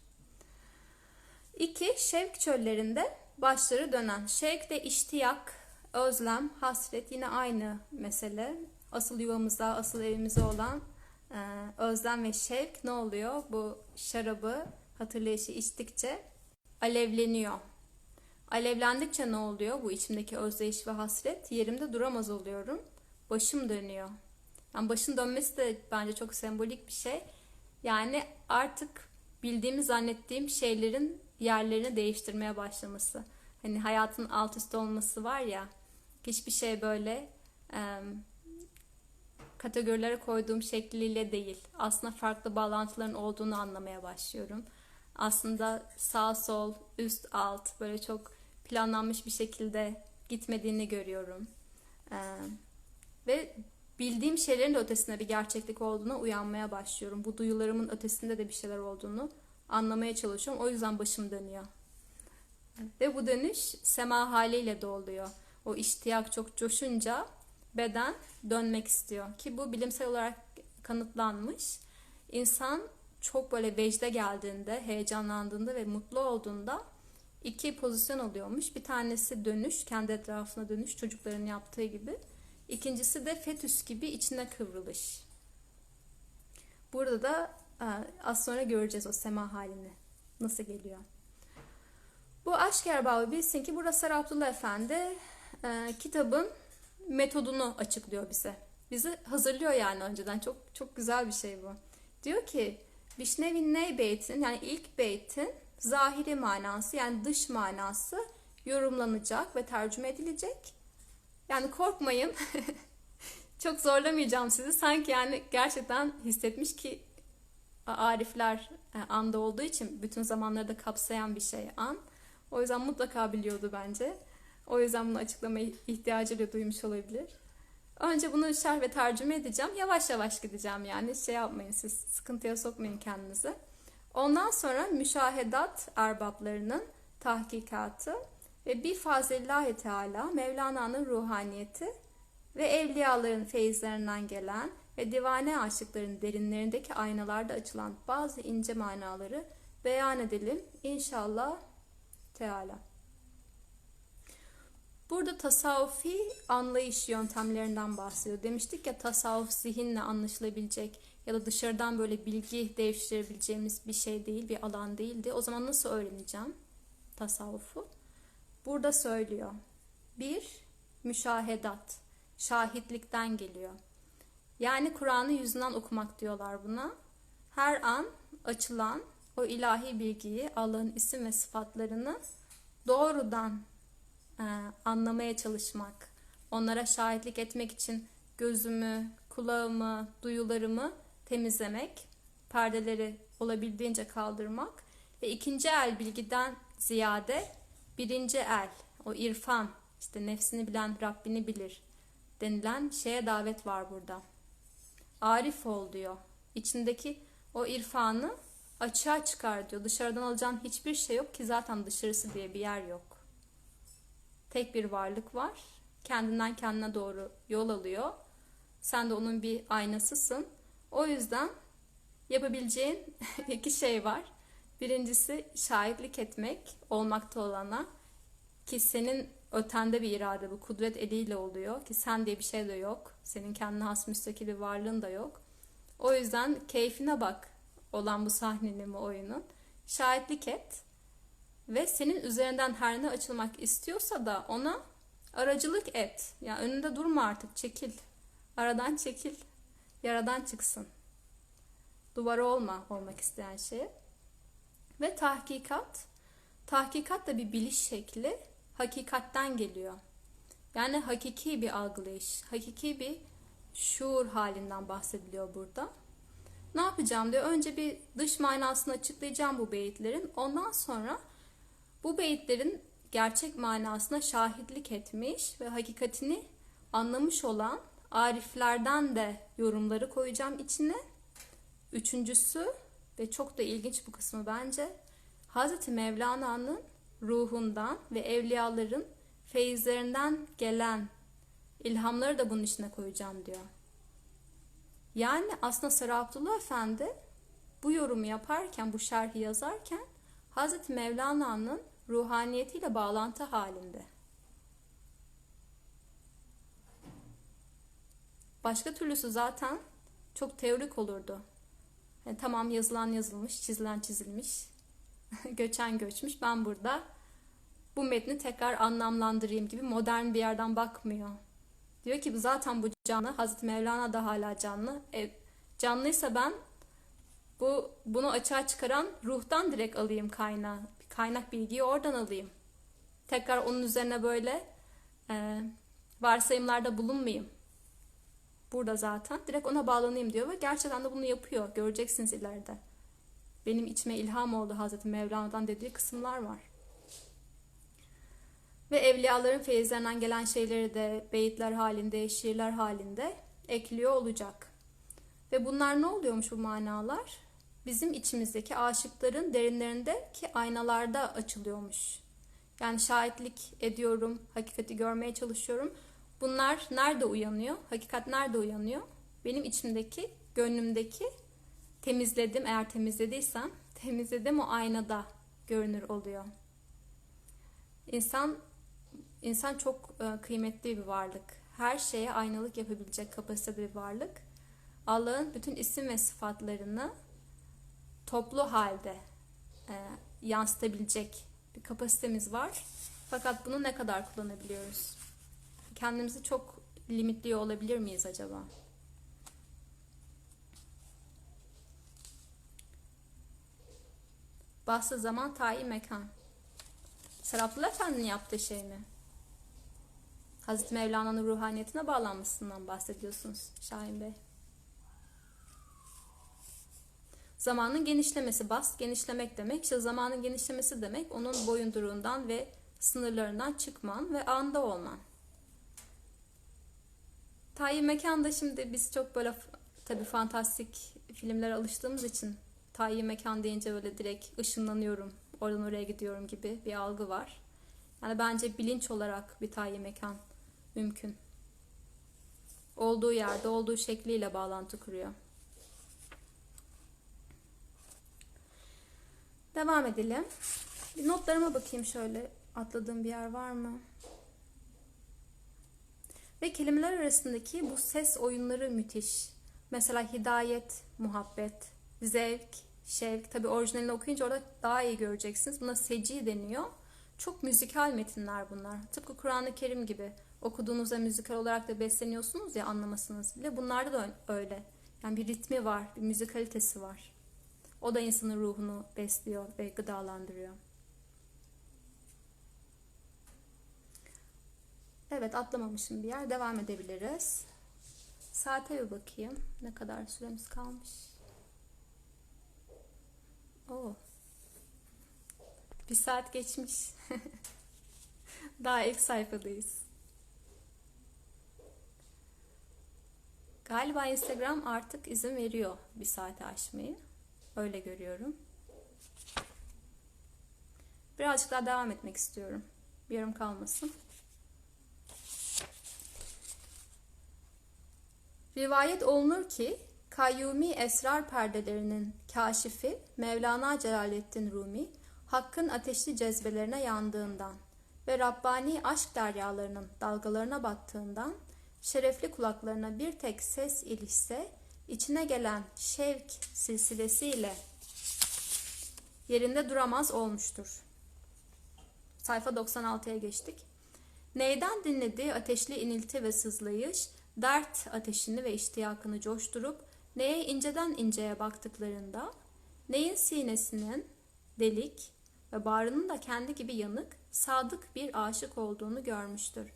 2. Şevk çöllerinde başları dönen. Şevk de iştiyak, özlem, hasret, yine aynı mesele. Asıl yuvamıza, asıl evimize olan özlem ve şevk ne oluyor? Bu şarabı, hatırlayışı içtikçe alevleniyor. Alevlendikçe ne oluyor? Bu içimdeki özleyiş ve hasret. Yerimde duramaz oluyorum. Başım dönüyor. Yani başın dönmesi de bence çok sembolik bir şey. Yani artık bildiğimi zannettiğim şeylerin yerlerini değiştirmeye başlaması. Hani hayatın alt üst olması var ya. Hiçbir şey böyle kategorilere koyduğum şekliyle değil. Aslında farklı bağlantıların olduğunu anlamaya başlıyorum. Aslında sağ sol, üst alt böyle çok planlanmış bir şekilde gitmediğini görüyorum. Ve bildiğim şeylerin de ötesinde bir gerçeklik olduğuna uyanmaya başlıyorum. Bu duyularımın ötesinde de bir şeyler olduğunu anlamaya çalışıyorum. O yüzden başım dönüyor. Ve bu dönüş sema haliyle de oluyor. O iştiyak çok coşunca beden dönmek istiyor. Ki bu bilimsel olarak kanıtlanmış. İnsan çok böyle vecde geldiğinde, heyecanlandığında ve mutlu olduğunda iki pozisyon oluyormuş. Bir tanesi dönüş, kendi etrafına dönüş, çocukların yaptığı gibi. İkincisi de fetüs gibi içine kıvrılış. Burada da az sonra göreceğiz o sema halini nasıl geliyor. Bu aşk erbabı bilsin ki burada Sarı Abdullah Efendi kitabın metodunu açıklıyor bize. Bizi hazırlıyor yani önceden. Çok çok güzel bir şey bu. Diyor ki Bişnevin ney beytin, yani ilk beytin zahiri manası, yani dış manası yorumlanacak ve tercüme edilecek. Yani korkmayın. Çok zorlamayacağım sizi. Sanki yani gerçekten hissetmiş ki Arifler anda olduğu için bütün zamanları da kapsayan bir şey an. O yüzden mutlaka biliyordu bence. O yüzden bunu açıklamaya ihtiyacı bile duymuş olabilir. Önce bunu şerh ve tercüme edeceğim. Yavaş yavaş gideceğim yani. Şey yapmayın, siz sıkıntıya sokmayın kendinizi. Ondan sonra müşahedat erbaplarının tahkikatı ve bir Fazlillahi Teala Mevlana'nın ruhaniyeti ve evliyaların feyizlerinden gelen ve divane aşıkların derinlerindeki aynalarda açılan bazı ince manaları beyan edelim inşallah Teala. Burada tasavvufi anlayış yöntemlerinden bahsediyor. Demiştik ya, tasavvuf zihinle anlaşılabilecek ya da dışarıdan böyle bilgi devşirebileceğimiz bir şey değil, bir alan değildi. O zaman nasıl öğreneceğim tasavvufu? Burada söylüyor. Bir, müşahedat, şahitlikten geliyor. Yani Kur'an'ı yüzünden okumak diyorlar buna. Her an açılan o ilahi bilgiyi, Allah'ın isim ve sıfatlarını doğrudan anlamaya çalışmak, onlara şahitlik etmek için gözümü, kulağımı, duyularımı temizlemek, perdeleri olabildiğince kaldırmak ve ikinci el bilgiden ziyade birinci el, o irfan, işte nefsini bilen Rabbini bilir denilen şeye davet var burada. Arif ol diyor. İçindeki o irfanı açığa çıkar diyor. Dışarıdan alacağın hiçbir şey yok ki, zaten dışarısı diye bir yer yok. Tek bir varlık var. Kendinden kendine doğru yol alıyor. Sen de onun bir aynasısın. O yüzden yapabileceğin iki şey var. Birincisi şahitlik etmek, olmakta olana, ki senin ötende bir irade, bu kudret eliyle oluyor ki sen diye bir şey de yok. Senin kendine has müstakil bir varlığın da yok. O yüzden keyfine bak olan bu sahnenin, bu oyunun. Şahitlik et. Ve senin üzerinden her ne açılmak istiyorsa da ona aracılık et. Yani önünde durma artık, çekil. Aradan çekil. Yaradan çıksın. Duvarı olma olmak isteyen şeye. Ve tahkikat. Tahkikat da bir biliş şekli. Hakikatten geliyor. Yani hakiki bir algılayış. Hakiki bir şuur halinden bahsediliyor burada. Ne yapacağım diyor. Önce bir dış manasını açıklayacağım bu beyitlerin. Ondan sonra bu beyitlerin gerçek manasına şahitlik etmiş ve hakikatini anlamış olan ariflerden de yorumları koyacağım içine. Üçüncüsü ve çok da ilginç bu kısmı bence, Hazreti Mevlana'nın ruhundan ve evliyaların feyizlerinden gelen ilhamları da bunun içine koyacağım diyor. Yani aslında Sarı Abdullah Efendi bu yorumu yaparken, bu şerhi yazarken Hazreti Mevlana'nın ruhaniyetiyle bağlantı halinde. Başka türlüsü zaten çok teorik olurdu. Yani tamam, yazılan yazılmış, çizilen çizilmiş, göçen göçmüş. Ben burada bu metni tekrar anlamlandırayım gibi modern bir yerden bakmıyor. Diyor ki zaten bu canlı, Hazreti Mevlana da hala canlı. Canlıysa ben bunu açığa çıkaran ruhtan direkt alayım kaynağı. Kaynak bilgiyi oradan alayım. Tekrar onun üzerine böyle varsayımlarda bulunmayayım. Burada zaten direkt ona bağlanayım diyor ve gerçekten de bunu yapıyor. Göreceksiniz ileride. Benim içime ilham oldu Hazreti Mevlana'dan dediği kısımlar var. Ve evliyaların feyizlerinden gelen şeyleri de beyitler halinde, şiirler halinde ekliyor olacak. Ve bunlar ne oluyormuş bu manalar? Bizim içimizdeki aşıkların derinlerindeki aynalarda açılıyormuş. Yani şahitlik ediyorum, hakikati görmeye çalışıyorum. Bunlar nerede uyanıyor? Hakikat nerede uyanıyor? Benim içimdeki, gönlümdeki temizledim, eğer temizlediysem, temizledim o aynada görünür oluyor. İnsan çok kıymetli bir varlık. Her şeye aynalık yapabilecek kapasitede bir varlık. Allah'ın bütün isim ve sıfatlarını toplu halde yansıtabilecek bir kapasitemiz var. Fakat bunu ne kadar kullanabiliyoruz? Kendimizi çok limitliyor olabilir miyiz acaba? Bahsi zaman, tayin, mekan. Seraplı Efendi'nin yaptığı şey mi? Hazreti Mevlana'nın ruhaniyetine bağlanmasından bahsediyorsunuz Şahin Bey. Zamanın genişlemesi, bast genişlemek demek. İşte zamanın genişlemesi demek onun boyunduruğundan ve sınırlarından çıkman ve anda olman. Tayin mekanda şimdi biz çok böyle tabii fantastik filmlere alıştığımız için tayin mekan deyince böyle direkt ışınlanıyorum, oradan oraya gidiyorum gibi bir algı var. Yani bence bilinç olarak bir tayin mekan mümkün. Olduğu yerde, olduğu şekliyle bağlantı kuruyor. Devam edelim. Bir notlarıma bakayım şöyle. Atladığım bir yer var mı? Ve kelimeler arasındaki bu ses oyunları müthiş. Mesela hidayet, muhabbet, zevk, şevk. Tabii orijinalini okuyunca orada daha iyi göreceksiniz. Buna seci deniyor. Çok müzikal metinler bunlar. Tıpkı Kur'an-ı Kerim gibi. Okuduğunuzda müzikal olarak da besleniyorsunuz ya, anlamasınız bile. Bunlarda da öyle. Yani bir ritmi var, bir müzikalitesi var. O da insanın ruhunu besliyor ve gıdalandırıyor. Evet, atlamamışım bir yer. Devam edebiliriz. Saate bir bakayım. Ne kadar süremiz kalmış? Oo. Bir saat geçmiş. Daha ilk sayfadayız. Galiba Instagram artık izin veriyor bir saate aşmayı. Öyle görüyorum. Birazcık daha devam etmek istiyorum. Bir yarım kalmasın. Rivayet olunur ki Kayyumi esrar perdelerinin kâşifi Mevlana Celaleddin Rumi, Hakk'ın ateşli cezbelerine yandığından ve Rabbani aşk deryalarının dalgalarına battığından şerefli kulaklarına bir tek ses ilişse, içine gelen şevk silsilesiyle yerinde duramaz olmuştur. Sayfa 96'ya geçtik. Neyden dinlediği ateşli inilti ve sızlayış, dert ateşini ve iştiyakını coşturup, neye inceden inceye baktıklarında, neyin sinesinin delik ve bağrının da kendi gibi yanık, sadık bir aşık olduğunu görmüştür.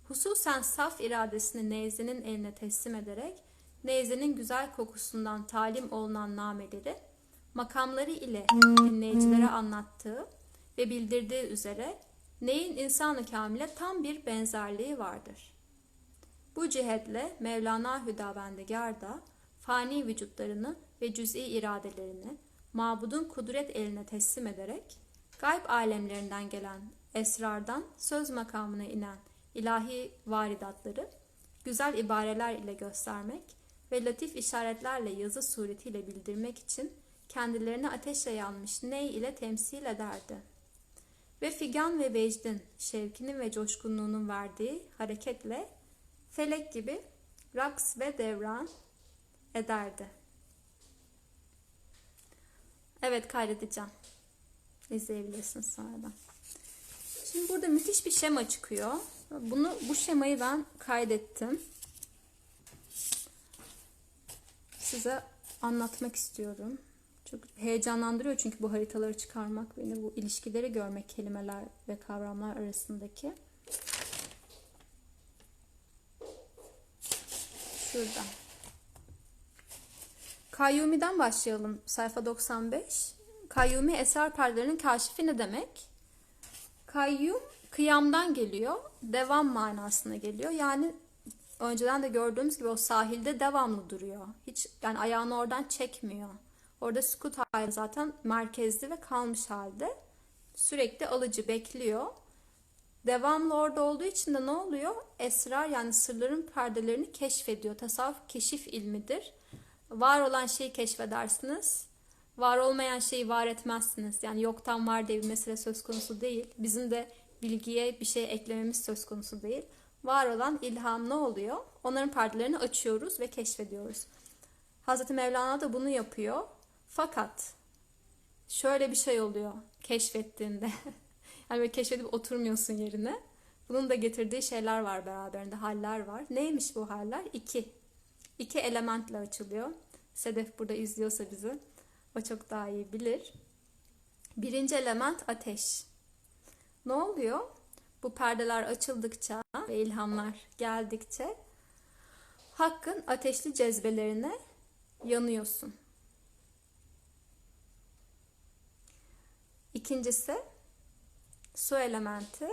Hususen saf iradesini neyzenin eline teslim ederek, neyzenin güzel kokusundan talim olunan nameleri, makamları ile dinleyicilere anlattığı ve bildirdiği üzere, neyin insan-ı kamile tam bir benzerliği vardır. Bu cihetle Mevlana Hüdavendigar da fani vücutlarını ve cüz'i iradelerini mabudun kudret eline teslim ederek, gayb alemlerinden gelen esrardan söz makamına inen ilahi varidatları güzel ibareler ile göstermek ve latif işaretlerle yazı suretiyle bildirmek için kendilerini ateşle yanmış ney ile temsil ederdi. Ve figan ve vecdin şevkinin ve coşkunluğunun verdiği hareketle felek gibi raks ve devran ederdi. Evet, kaydedeceğim. İzleyebilirsiniz sonradan. Şimdi burada müthiş bir şema çıkıyor. Bu şemayı ben kaydettim. Size anlatmak istiyorum. Çok heyecanlandırıyor çünkü bu haritaları çıkarmak beni, bu ilişkileri görmek kelimeler ve kavramlar arasındaki. Şurada. Kayyumi'den başlayalım. Sayfa 95. Kayyumi eser perdelerinin kâşifi ne demek? Kayyum kıyamdan geliyor. Devam manasına geliyor. Yani önceden de gördüğümüz gibi o sahilde devamlı duruyor. Hiç yani ayağını oradan çekmiyor. Orada sükut hali zaten merkezli ve kalmış halde. Sürekli alıcı bekliyor. Devamlı orada olduğu için de ne oluyor? Esrar yani sırların perdelerini keşfediyor. Tasavvuf keşif ilmidir. Var olan şeyi keşfedersiniz. Var olmayan şeyi var etmezsiniz. Yani yoktan var diye bir mesele söz konusu değil. Bizim de bilgiye bir şey eklememiz söz konusu değil. Var olan ilham ne oluyor? Onların perdelerini açıyoruz ve keşfediyoruz. Hazreti Mevlana da bunu yapıyor. Fakat şöyle bir şey oluyor keşfettiğinde. Hani böyle keşfedip oturmuyorsun yerine. Bunun da getirdiği şeyler var beraberinde, haller var. Neymiş bu haller? İki. İki elementle açılıyor. Sedef burada izliyorsa bizi, o çok daha iyi bilir. Birinci element ateş. Ne oluyor? Bu perdeler açıldıkça ve ilhamlar geldikçe Hakk'ın ateşli cezbelerine yanıyorsun. İkincisi su elementi.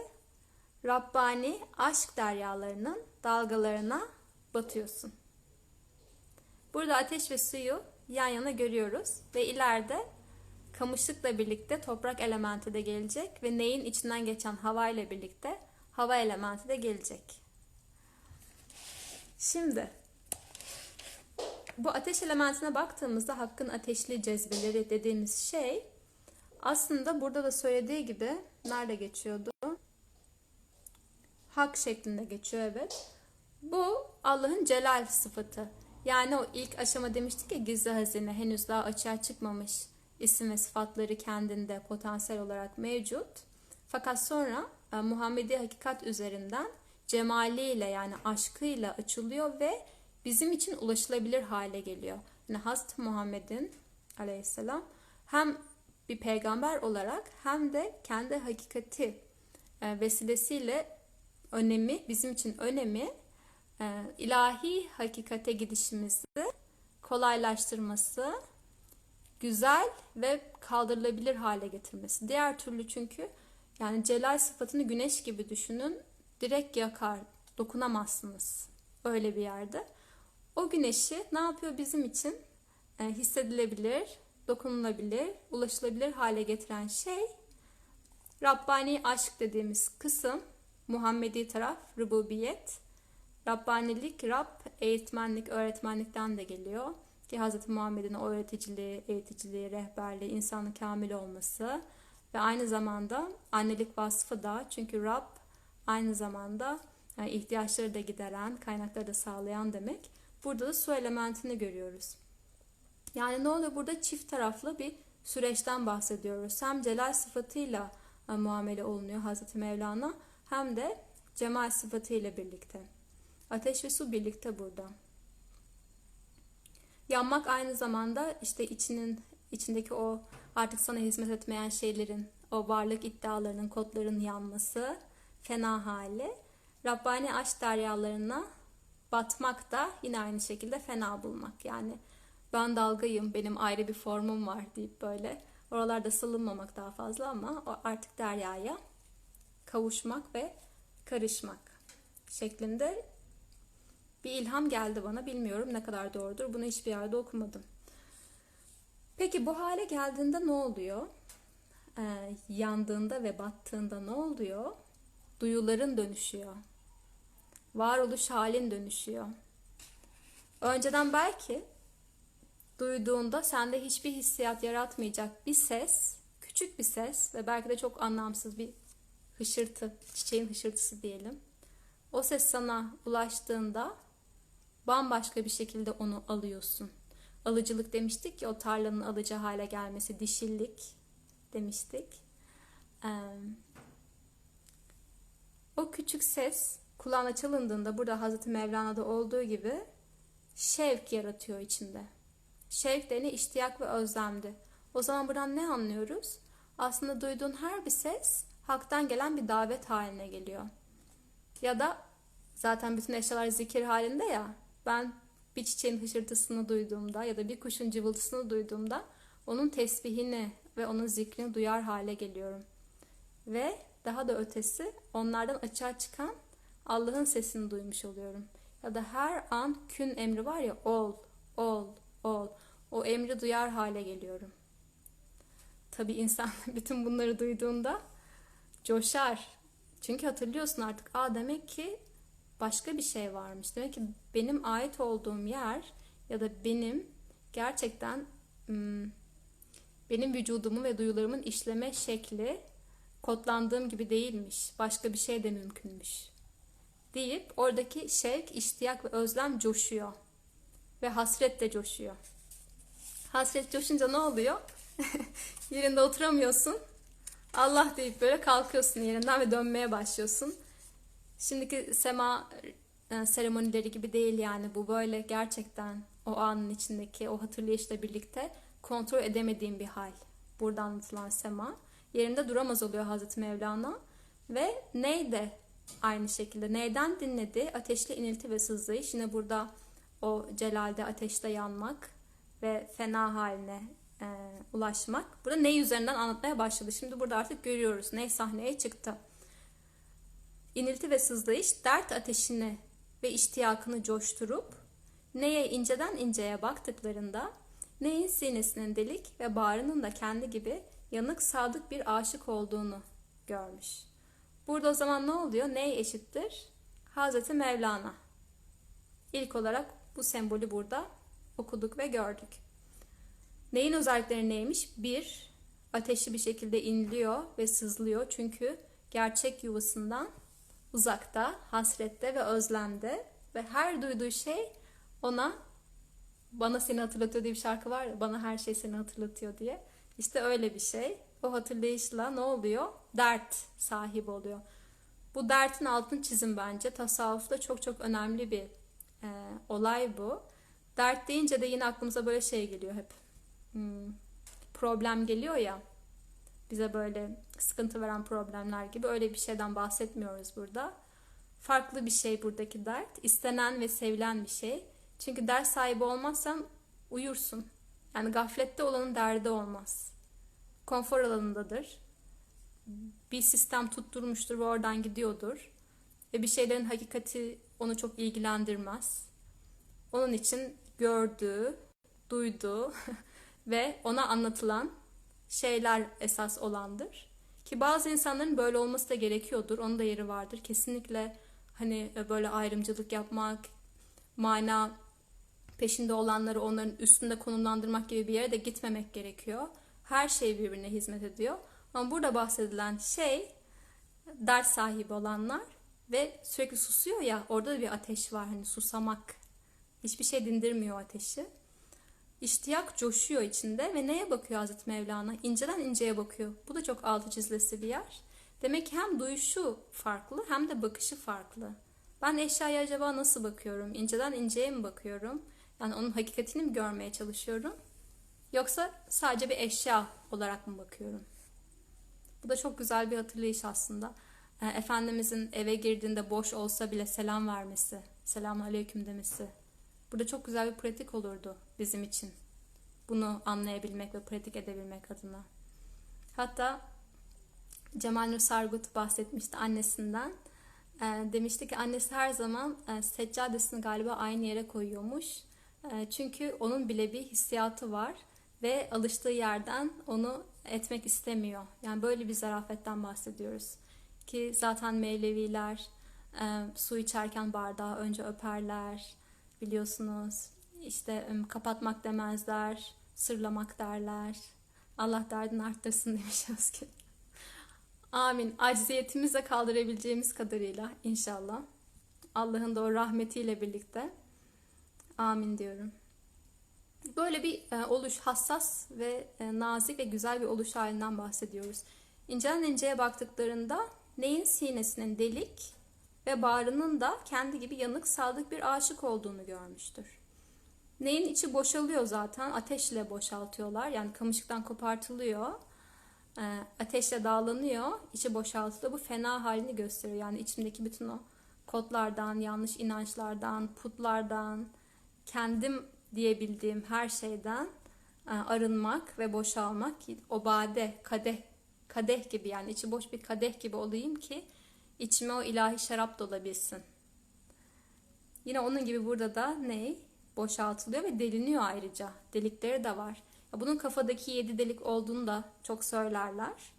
Rabbani aşk deryalarının dalgalarına batıyorsun. Burada ateş ve suyu yan yana görüyoruz ve ileride kamışlıkla birlikte toprak elementi de gelecek ve neyin içinden geçen hava ile birlikte hava elementi de gelecek. Şimdi bu ateş elementine baktığımızda Hakk'ın ateşli cezbeleri dediğimiz şey aslında burada da söylediği gibi nerede geçiyordu? Hak şeklinde geçiyor, evet. Bu Allah'ın celal sıfatı. Yani o ilk aşama demiştik ya, gizli hazine, henüz daha açığa çıkmamış isim ve sıfatları kendinde potansiyel olarak mevcut. Fakat sonra Muhammedi hakikat üzerinden cemaliyle yani aşkıyla açılıyor ve bizim için ulaşılabilir hale geliyor. Yani Hazreti Muhammed'in aleyhisselam hem bir peygamber olarak hem de kendi hakikati vesilesiyle önemi, bizim için önemi ilahi hakikate gidişimizi kolaylaştırması, güzel ve kaldırılabilir hale getirmesi. Diğer türlü çünkü yani celal sıfatını güneş gibi düşünün, direkt yakar, dokunamazsınız öyle bir yerde. O güneşi ne yapıyor bizim için? Hissedilebilir, dokunulabilir, ulaşılabilir hale getiren şey Rabbani aşk dediğimiz kısım, Muhammedi taraf rububiyet. Rabbanilik, Rab, eğitmenlik, öğretmenlikten de geliyor. Ki Hz. Muhammed'in o öğreticiliği, eğiticiliği, rehberliği, insanın kamil olması ve aynı zamanda annelik vasfı da, çünkü Rab aynı zamanda yani ihtiyaçları da gideren, kaynakları da sağlayan demek. Burada da su elementini görüyoruz. Yani ne oluyor? Burada çift taraflı bir süreçten bahsediyoruz. Hem celal sıfatıyla muamele olunuyor Hazreti Mevlana, hem de cemal sıfatıyla birlikte. Ateş ve su birlikte burada. Yanmak aynı zamanda işte içindeki o artık sana hizmet etmeyen şeylerin, o varlık iddialarının, kodların yanması, fena hali. Rabbani aşk deryalarına batmak da yine aynı şekilde fena bulmak. Yani ben dalgayım, benim ayrı bir formum var deyip böyle oralarda salınmamak daha fazla, ama o artık deryaya kavuşmak ve karışmak şeklinde bir ilham geldi bana. Bilmiyorum ne kadar doğrudur. Bunu hiçbir yerde okumadım. Peki bu hale geldiğinde ne oluyor? Yandığında ve battığında ne oluyor? Duyuların dönüşüyor. Varoluş halin dönüşüyor. Önceden belki duyduğunda sende hiçbir hissiyat yaratmayacak bir ses, küçük bir ses ve belki de çok anlamsız bir hışırtı, çiçeğin hışırtısı diyelim. O ses sana ulaştığında bambaşka bir şekilde onu alıyorsun. Alıcılık demiştik ki, o tarlanın alıcı hale gelmesi, dişillik demiştik. O küçük ses kulağına çalındığında burada Hazreti Mevlana'da olduğu gibi şevk yaratıyor içinde. Şevk de ne? İştiyak ve özlemdi. O zaman buradan ne anlıyoruz? Aslında duyduğun her bir ses Hak'tan gelen bir davet haline geliyor. Ya da zaten bütün eşyalar zikir halinde ya, ben bir çiçeğin hışırtısını duyduğumda ya da bir kuşun cıvıltısını duyduğumda onun tesbihini ve onun zikrini duyar hale geliyorum. Ve daha da ötesi, onlardan açığa çıkan Allah'ın sesini duymuş oluyorum. Ya da her an kün emri var ya, ol, ol, ol. O emri duyar hale geliyorum. Tabii insan bütün bunları duyduğunda coşar. Çünkü hatırlıyorsun artık, demek ki başka bir şey varmış. Demek ki benim ait olduğum yer ya da benim gerçekten benim vücudumun ve duyularımın işleme şekli kodlandığım gibi değilmiş. Başka bir şey de mümkünmüş deyip oradaki şevk, iştiyak ve özlem coşuyor. Ve hasret de coşuyor. Hasret coşunca ne oluyor? Yerinde oturamıyorsun. Allah deyip böyle kalkıyorsun yerinden ve dönmeye başlıyorsun. Şimdiki sema seremonileri gibi değil yani, bu böyle gerçekten o anın içindeki o hatırlayışla birlikte kontrol edemediğim bir hal. Burada anlatılan sema. Yerinde duramaz oluyor Hazreti Mevlana ve ney de aynı şekilde. Neyden dinledi? Ateşli inilti ve sızlayış. Yine burada o celalde, ateşte yanmak ve fena haline ulaşmak. Burada ney üzerinden anlatmaya başladı. Şimdi burada artık görüyoruz. Ney sahneye çıktı. İnilti ve sızlayış dert ateşini ve iştiyakını coşturup neye inceden inceye baktıklarında neyin sinesinin delik ve bağrının da kendi gibi yanık sadık bir aşık olduğunu görmüş. Burada o zaman ne oluyor? Ney eşittir? Hazreti Mevlana. İlk olarak bu sembolü burada okuduk ve gördük. Neyin özellikleri neymiş? Bir, ateşli bir şekilde inliyor ve sızlıyor. Çünkü gerçek yuvasından uzakta, hasrette ve özlemde ve her duyduğu şey ona, bana seni hatırlatıyor diye bir şarkı var ya, bana her şey seni hatırlatıyor diye. İşte öyle bir şey. O hatırlayışla ne oluyor? Dert sahibi oluyor. Bu dertin altını çizin bence. Tasavvufta çok çok önemli bir olay bu. Dert deyince de yine aklımıza böyle şey geliyor hep. Problem geliyor ya. Bize böyle sıkıntı veren problemler gibi, öyle bir şeyden bahsetmiyoruz burada. Farklı bir şey buradaki dert. İstenen ve sevilen bir şey. Çünkü dert sahibi olmazsan uyursun. Yani gaflette olanın derdi olmaz. Konfor alanındadır. Bir sistem tutturmuştur ve oradan gidiyordur. Ve bir şeylerin hakikati onu çok ilgilendirmez. Onun için gördüğü, duyduğu ve ona anlatılan şeyler esas olandır. Ki bazı insanların böyle olması da gerekiyordur. Onun da yeri vardır. Kesinlikle hani böyle ayrımcılık yapmak, mana peşinde olanları onların üstünde konumlandırmak gibi bir yere de gitmemek gerekiyor. Her şey birbirine hizmet ediyor. Ama burada bahsedilen şey dert sahibi olanlar ve sürekli susuyor ya, orada da bir ateş var, hani susamak. Hiçbir şey dindirmiyor ateşi. İştiyak coşuyor içinde ve neye bakıyor Hazreti Mevlana? İnceden inceye bakıyor. Bu da çok altı çizilesi bir yer. Demek ki hem duyuşu farklı hem de bakışı farklı. Ben eşyaya acaba nasıl bakıyorum? İnceden inceye mi bakıyorum? Yani onun hakikatini mi görmeye çalışıyorum? Yoksa sadece bir eşya olarak mı bakıyorum? Bu da çok güzel bir hatırlayış aslında. Efendimizin eve girdiğinde boş olsa bile selam vermesi, selamun aleyküm demesi. Burada çok güzel bir pratik olurdu bizim için. Bunu anlayabilmek ve pratik edebilmek adına. Hatta Cemal Nur Sargut bahsetmişti annesinden. Demişti ki annesi her zaman seccadesini galiba aynı yere koyuyormuş. Çünkü onun bile bir hissiyatı var ve alıştığı yerden onu etmek istemiyor. Yani böyle bir zarafetten bahsediyoruz. Ki zaten Mevleviler su içerken bardağı önce öperler, biliyorsunuz. İşte kapatmak demezler, sırlamak derler. Allah derdini arttırsın demiş Özgür. Amin. Acziyetimizle kaldırabileceğimiz kadarıyla inşallah. Allah'ın da o rahmetiyle birlikte. Amin diyorum. Böyle bir oluş, hassas ve nazik ve güzel bir oluş halinden bahsediyoruz. İnceden inceye baktıklarında neyin sinesinin delik ve bağrının da kendi gibi yanık sadık bir aşık olduğunu görmüştür. Neyin içi boşalıyor zaten, ateşle boşaltıyorlar. Yani kamışıktan kopartılıyor, ateşle dağlanıyor, içi boşaltılıyor. Bu fena halini gösteriyor. Yani içimdeki bütün o kodlardan, yanlış inançlardan, putlardan, kendim diyebildiğim her şeyden arınmak ve boşalmak. O bade, kadeh gibi, yani içi boş bir kadeh gibi olayım ki içime o ilahi şarap dolabilsin. Yine onun gibi burada da ne? Boşaltılıyor ve deliniyor ayrıca. Delikleri de var. Bunun kafadaki 7 delik olduğunu da çok söylerler.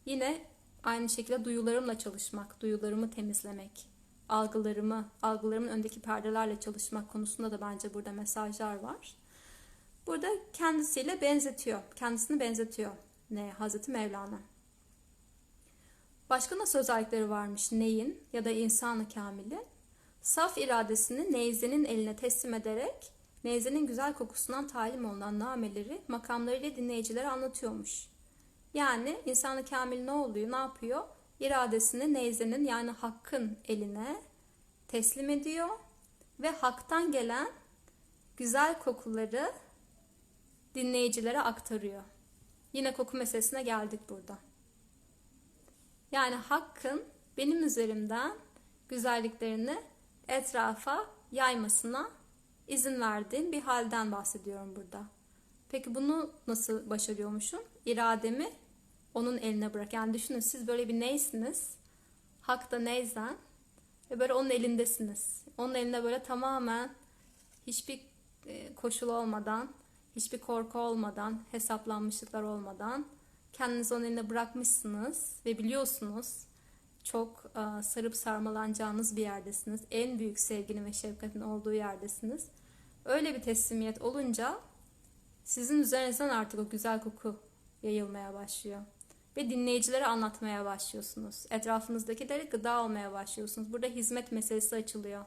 Yine aynı şekilde duyularımla çalışmak, duyularımı temizlemek, algılarımın öndeki perdelerle çalışmak konusunda da bence burada mesajlar var. Burada kendisini benzetiyor Hazreti Mevlana. Başka nasıl özellikleri varmış neyin ya da insan-ı kamilin? Saf iradesini neyzenin eline teslim ederek neyzenin güzel kokusundan talim olunan nameleri makamlarıyla dinleyicilere anlatıyormuş. Yani insan-ı kamil ne oluyor, ne yapıyor? İradesini neyzenin yani hakkın eline teslim ediyor ve haktan gelen güzel kokuları dinleyicilere aktarıyor. Yine koku meselesine geldik burada. Yani hakkın benim üzerimden güzelliklerini etrafa yaymasına izin verdiğim bir halden bahsediyorum burada. Peki bunu nasıl başarıyormuşum? İrademi onun eline bırak. Yani düşünün, siz böyle bir neysiniz? Hak da neyzen ve böyle onun elindesiniz. Onun elinde böyle tamamen hiçbir koşul olmadan, hiçbir korku olmadan, hesaplanmışlıklar olmadan kendinizi onun eline bırakmışsınız ve biliyorsunuz çok sarıp sarmalanacağınız bir yerdesiniz. En büyük sevginin ve şefkatin olduğu yerdesiniz. Öyle bir teslimiyet olunca sizin üzerinizden artık o güzel koku yayılmaya başlıyor. Ve dinleyicilere anlatmaya başlıyorsunuz. Etrafınızdakilere gıda olmaya başlıyorsunuz. Burada hizmet meselesi açılıyor.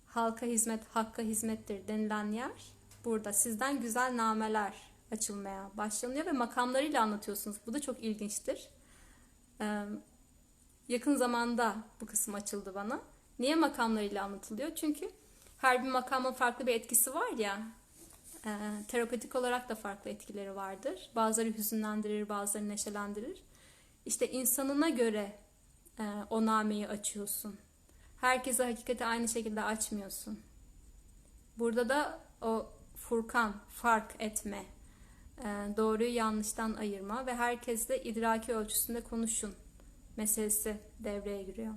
Halka hizmet, hakka hizmettir denilen yer burada. Sizden güzel nameler açılmaya başlanıyor ve makamlarıyla anlatıyorsunuz. Bu da çok ilginçtir. Yakın zamanda bu kısım açıldı bana. Niye makamlarıyla anlatılıyor? Çünkü her bir makamın farklı bir etkisi var ya. Terapötik olarak da farklı etkileri vardır. Bazıları hüzünlendirir, bazıları neşelendirir. İşte insanına göre o nameyi açıyorsun. Herkese hakikati aynı şekilde açmıyorsun. Burada da o furkan, fark etme, doğruyu yanlıştan ayırma ve herkesle idraki ölçüsünde konuşun meselesi devreye giriyor.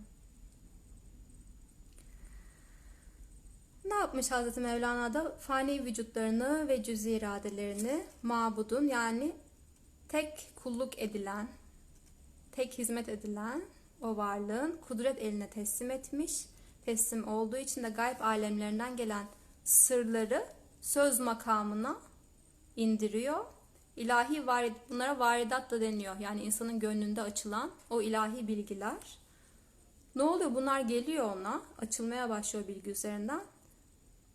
Ne yapmış Hazreti Mevlana da? Fani vücutlarını ve cüz-i iradelerini mabudun yani tek kulluk edilen, tek hizmet edilen o varlığın kudret eline teslim etmiş. Teslim olduğu için de gayb alemlerinden gelen sırları söz makamına indiriyor. İlahi varid, bunlara varidat da deniyor. Yani insanın gönlünde açılan o ilahi bilgiler. Ne oluyor? Bunlar geliyor ona. Açılmaya başlıyor bilgi üzerinden.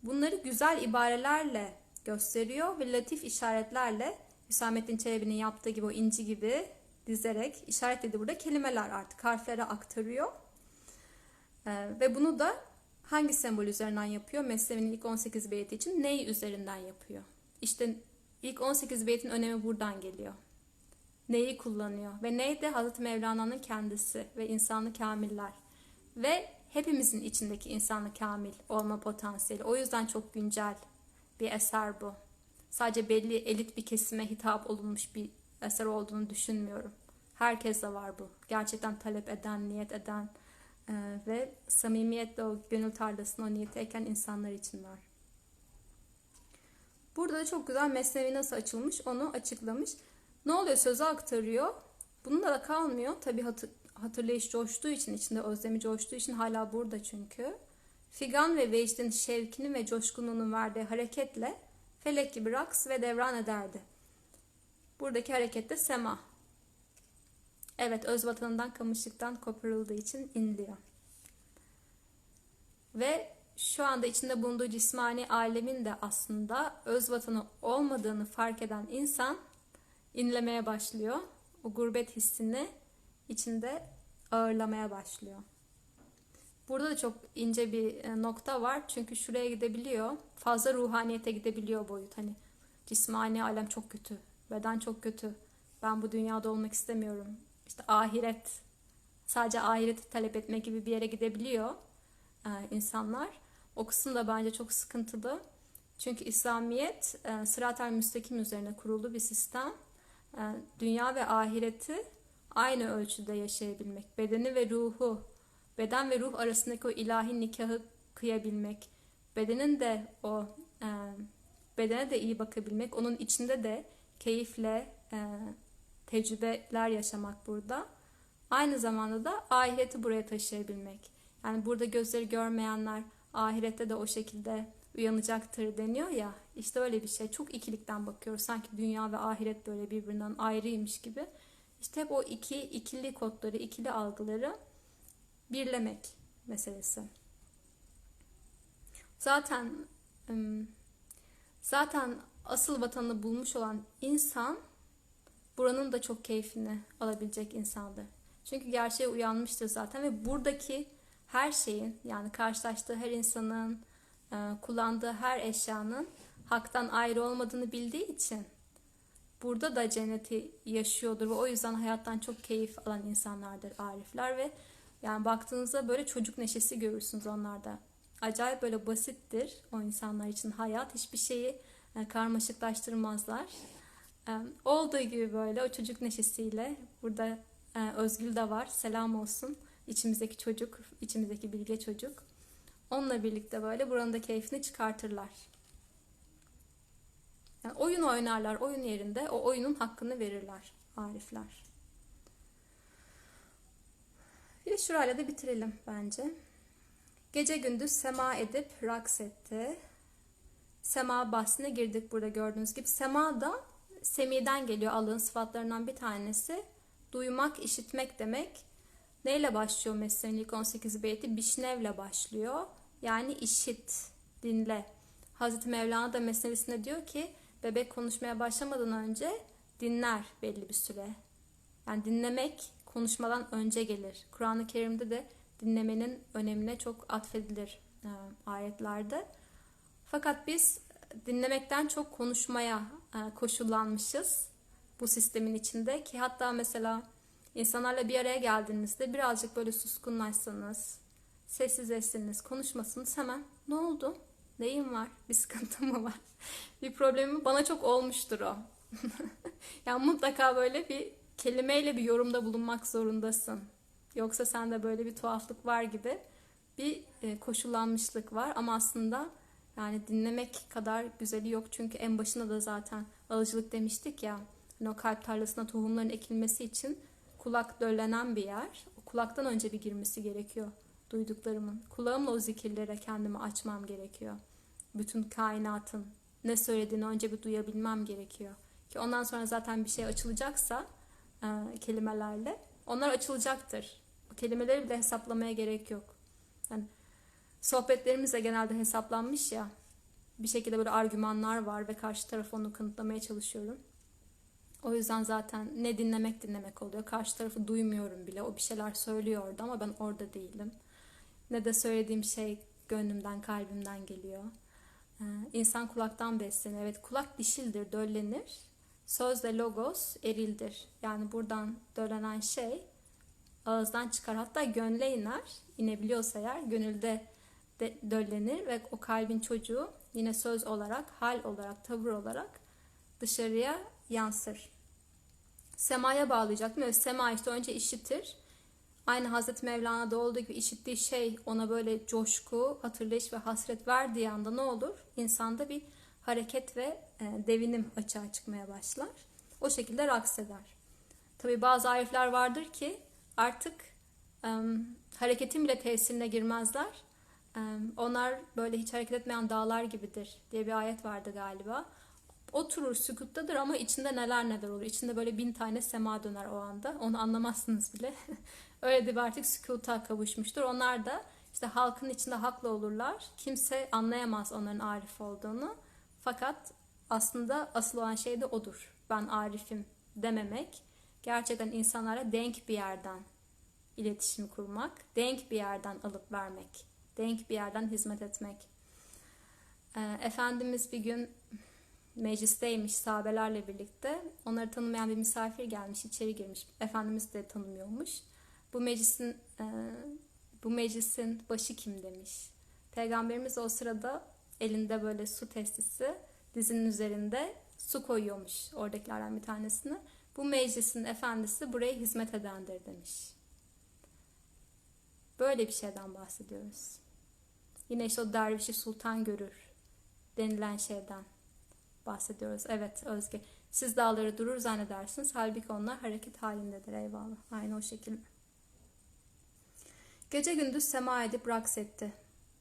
Bunları güzel ibarelerle gösteriyor ve latif işaretlerle Hüsamettin Çelebi'nin yaptığı gibi o inci gibi dizerek işaretlediği burada kelimeler artık harflere aktarıyor. Ve bunu da hangi sembol üzerinden yapıyor? Mesnevi'nin ilk 18 beyti için ney üzerinden yapıyor? İşte ilk 18 beytin önemi buradan geliyor. Neyi kullanıyor? Ve ney de Hazreti Mevlana'nın kendisi ve insanı kamiller. Ve hepimizin içindeki insanı kamil olma potansiyeli. O yüzden çok güncel bir eser bu. Sadece belli elit bir kesime hitap olunmuş bir eser olduğunu düşünmüyorum. Herkeste var bu. Gerçekten talep eden, niyet eden ve samimiyetle o gönül tarlasına o niyeti eken insanlar için var. Burada da çok güzel Mesnevi nasıl açılmış onu açıklamış. Ne oluyor? Sözü aktarıyor. Bununla da kalmıyor. Tabii hatırlayış coştuğu için, içinde özlemi coştuğu için hala burada çünkü. Figan ve vecdin şevkini ve coşkunluğunun verdiği hareketle felek gibi raks ve devran ederdi. Buradaki harekette sema. Evet, öz vatanından, kamışlıktan koparıldığı için inliyor. Ve şu anda içinde bulunduğu cismani alemin de aslında öz vatanı olmadığını fark eden insan inlemeye başlıyor. O gurbet hissini içinde ağırlamaya başlıyor. Burada da çok ince bir nokta var. Çünkü şuraya gidebiliyor. Fazla ruhaniyete gidebiliyor boyut. Hani cismani alem çok kötü. Beden çok kötü. Ben bu dünyada olmak istemiyorum. İşte ahiret. Sadece ahireti talep etme gibi bir yere gidebiliyor insanlar. O kısım da bence çok sıkıntılı. Çünkü İslamiyet sırat-ı müstakim üzerine kurulu bir sistem. Dünya ve ahireti aynı ölçüde yaşayabilmek. Bedeni ve ruhu, beden ve ruh arasındaki o ilahi nikahı kıyabilmek. Bedenin de o bedene de iyi bakabilmek. Onun içinde de keyifle tecrübeler yaşamak burada. Aynı zamanda da ahireti buraya taşıyabilmek. Yani burada gözleri görmeyenler ahirette de o şekilde uyanacaktır deniyor ya. İşte öyle bir şey. Çok ikilikten bakıyoruz. Sanki dünya ve ahiret böyle birbirinden ayrıymış gibi. İşte hep o ikili kodları, ikili algıları birlemek meselesi. Zaten asıl vatanını bulmuş olan insan buranın da çok keyfini alabilecek insandır. Çünkü gerçeğe uyanmıştır zaten ve buradaki her şeyin, yani karşılaştığı her insanın, kullandığı her eşyanın haktan ayrı olmadığını bildiği için burada da cenneti yaşıyordur ve o yüzden hayattan çok keyif alan insanlardır arifler ve yani baktığınızda böyle çocuk neşesi görürsünüz onlarda. Acayip böyle basittir o insanlar için hayat. Hiçbir şeyi karmaşıklaştırmazlar. Olduğu gibi böyle o çocuk neşesiyle burada Özgül de var. Selam olsun. İçimizdeki çocuk, içimizdeki bilge çocuk. Onunla birlikte böyle buranın da keyfini çıkartırlar. Yani oyun oynarlar, oyun yerinde o oyunun hakkını verirler arifler. Bir de şurayla da bitirelim bence. Gece gündüz sema edip raks etti. Sema bahsine girdik burada gördüğünüz gibi. Sema da semiden geliyor, Allah'ın sıfatlarından bir tanesi. Duymak, işitmek demek. Neyle başlıyor mesleğin ilk 18 beyti? Bişnevle başlıyor. Yani işit, dinle. Hazreti Mevlana da mesnevisinde diyor ki bebek konuşmaya başlamadan önce dinler belli bir süre. Yani dinlemek konuşmadan önce gelir. Kur'an-ı Kerim'de de dinlemenin önemine çok atfedilir ayetlerde. Fakat biz dinlemekten çok konuşmaya koşullanmışız bu sistemin içinde ki hatta mesela insanlarla bir araya geldiğinizde birazcık böyle suskunlaşsanız, sessizleşseniz, konuşmasınız hemen ne oldu? Neyin var? Bir sıkıntı mı var? Bir problemi mi? Bana çok olmuştur o. Yani mutlaka böyle bir kelimeyle bir yorumda bulunmak zorundasın. Yoksa sende böyle bir tuhaflık var gibi bir koşullanmışlık var. Ama aslında yani dinlemek kadar güzeli yok. Çünkü en başında da zaten alıcılık demiştik ya. Yani o kalp tarlasına tohumların ekilmesi için kulak döllenen bir yer. O kulaktan önce bir girmesi gerekiyor duyduklarımın. Kulağımla o zikirlere kendimi açmam gerekiyor. Bütün kainatın ne söylediğini önce bir duyabilmem gerekiyor. Ki ondan sonra zaten bir şey açılacaksa kelimelerle onlar açılacaktır. O kelimeleri bile hesaplamaya gerek yok. Yani sohbetlerimiz de genelde hesaplanmış ya. Bir şekilde böyle argümanlar var ve karşı tarafı onu kanıtlamaya çalışıyorum. O yüzden zaten ne dinlemek oluyor. Karşı tarafı duymuyorum bile. O bir şeyler söylüyordu ama ben orada değilim. Ne de söylediğim şey gönlümden, kalbimden geliyor. İnsan kulaktan beslenir. Evet, kulak dişildir, döllenir. Söz ve logos erildir. Yani buradan döllenen şey ağızdan çıkar. Hatta gönle iner. İnebiliyorsa eğer gönülde de döllenir ve o kalbin çocuğu yine söz olarak, hal olarak, tavır olarak dışarıya yansır. Semaya bağlayacaktım. Evet, sema işte önce işitir. Aynı Hazreti Mevlana'da olduğu gibi işittiği şey ona böyle coşku, hatırlayış ve hasret verdiği anda ne olur? İnsanda bir hareket ve devinim açığa çıkmaya başlar. O şekilde raks eder. Tabii bazı arifler vardır ki artık hareketin bile tesirine girmezler. Onlar böyle hiç hareket etmeyen dağlar gibidir diye bir ayet vardı galiba. Oturur sükuttadır ama içinde neler neler olur. İçinde böyle 1000 tane sema döner o anda. Onu anlamazsınız bile. Öyle de bir artık sükuta kavuşmuştur. Onlar da işte halkın içinde haklı olurlar. Kimse anlayamaz onların arif olduğunu. Fakat aslında asıl olan şey de odur. Ben arifim dememek. Gerçekten insanlara denk bir yerden iletişim kurmak. Denk bir yerden alıp vermek. Denk bir yerden hizmet etmek. Efendimiz bir gün meclisteymiş sahabelerle birlikte. Onları tanımayan bir misafir gelmiş, içeri girmiş. Efendimiz de tanımıyormuş. Bu meclisin başı kim demiş. Peygamberimiz o sırada elinde böyle su testisi, dizinin üzerinde su koyuyormuş oradakilerden bir tanesini. Bu meclisin efendisi buraya hizmet edendir demiş. Böyle bir şeyden bahsediyoruz. Yine işte o dervişi sultan görür denilen şeyden bahsediyoruz. Evet Özge, siz dağları durur zannedersiniz. Halbuki onlar hareket halindedir. Eyvallah. Aynı o şekilde. Gece gündüz sema edip raks etti.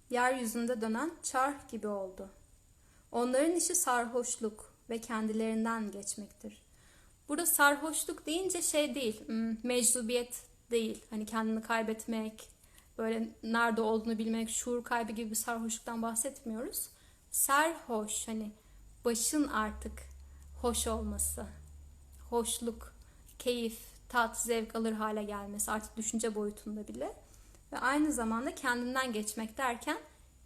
Yeryüzünde dönen çark gibi oldu. Onların işi sarhoşluk ve kendilerinden geçmektir. Burada sarhoşluk deyince şey değil, meczubiyet değil. Hani kendini kaybetmek, böyle nerede olduğunu bilmek, şuur kaybı gibi bir sarhoşluktan bahsetmiyoruz. Serhoş, hani başın artık hoş olması, hoşluk, keyif, tat, zevk alır hale gelmesi artık düşünce boyutunda bile. Ve aynı zamanda kendinden geçmek derken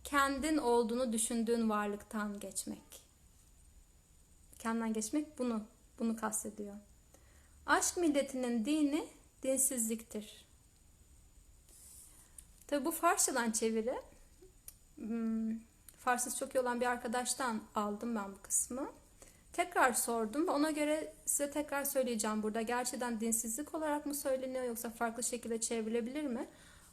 kendin olduğunu düşündüğün varlıktan geçmek. Kendinden geçmek bunu kastediyor. Aşk milletinin dini dinsizliktir. Tabi bu Farsçadan çeviri. Farsız çok iyi olan bir arkadaştan aldım ben bu kısmı. Tekrar sordum ve ona göre size tekrar söyleyeceğim burada. Gerçekten dinsizlik olarak mı söyleniyor yoksa farklı şekilde çevrilebilir mi?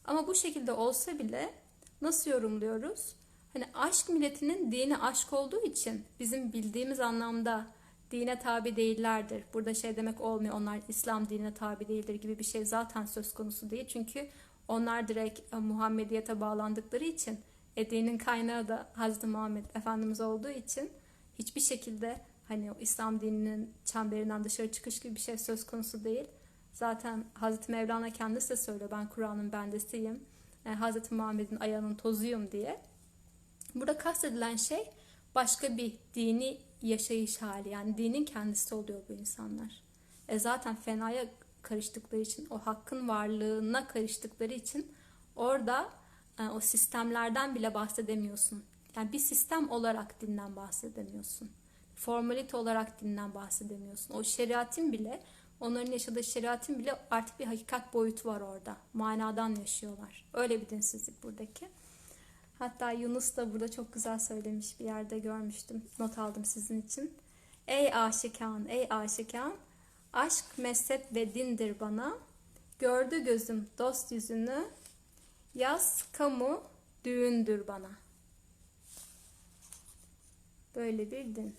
Ama bu şekilde olsa bile nasıl yorumluyoruz? Hani aşk milletinin dini aşk olduğu için bizim bildiğimiz anlamda dine tabi değillerdir. Burada şey demek olmuyor, onlar İslam dinine tabi değildir gibi bir şey zaten söz konusu değil. Çünkü onlar direkt Muhammediyete bağlandıkları için dinin kaynağı da Hazreti Muhammed Efendimiz olduğu için hiçbir şekilde hani o İslam dininin çemberinden dışarı çıkış gibi bir şey söz konusu değil. Zaten Hazreti Mevlana kendisi de söylüyor, ben Kur'an'ın bendesiyim. Hazreti Muhammed'in ayağının tozuyum diye. Burada kastedilen şey başka bir dini yaşayış hali. Yani dinin kendisi oluyor bu insanlar. Zaten fenaya karıştıkları için, o hakkın varlığına karıştıkları için orada o sistemlerden bile bahsedemiyorsun. Yani bir sistem olarak dinden bahsedemiyorsun. Formalite olarak dinden bahsedemiyorsun. O şeriatın bile, onların yaşadığı şeriatın bile artık bir hakikat boyutu var orada. Manadan yaşıyorlar. Öyle bir dinsizlik buradaki. Hatta Yunus da burada çok güzel söylemiş, bir yerde görmüştüm. Not aldım sizin için. Ey aşikan, ey aşikan, aşk mezhep ve dindir bana. Gördü gözüm dost yüzünü, yaz kamu düğündür bana. Böyle bir din.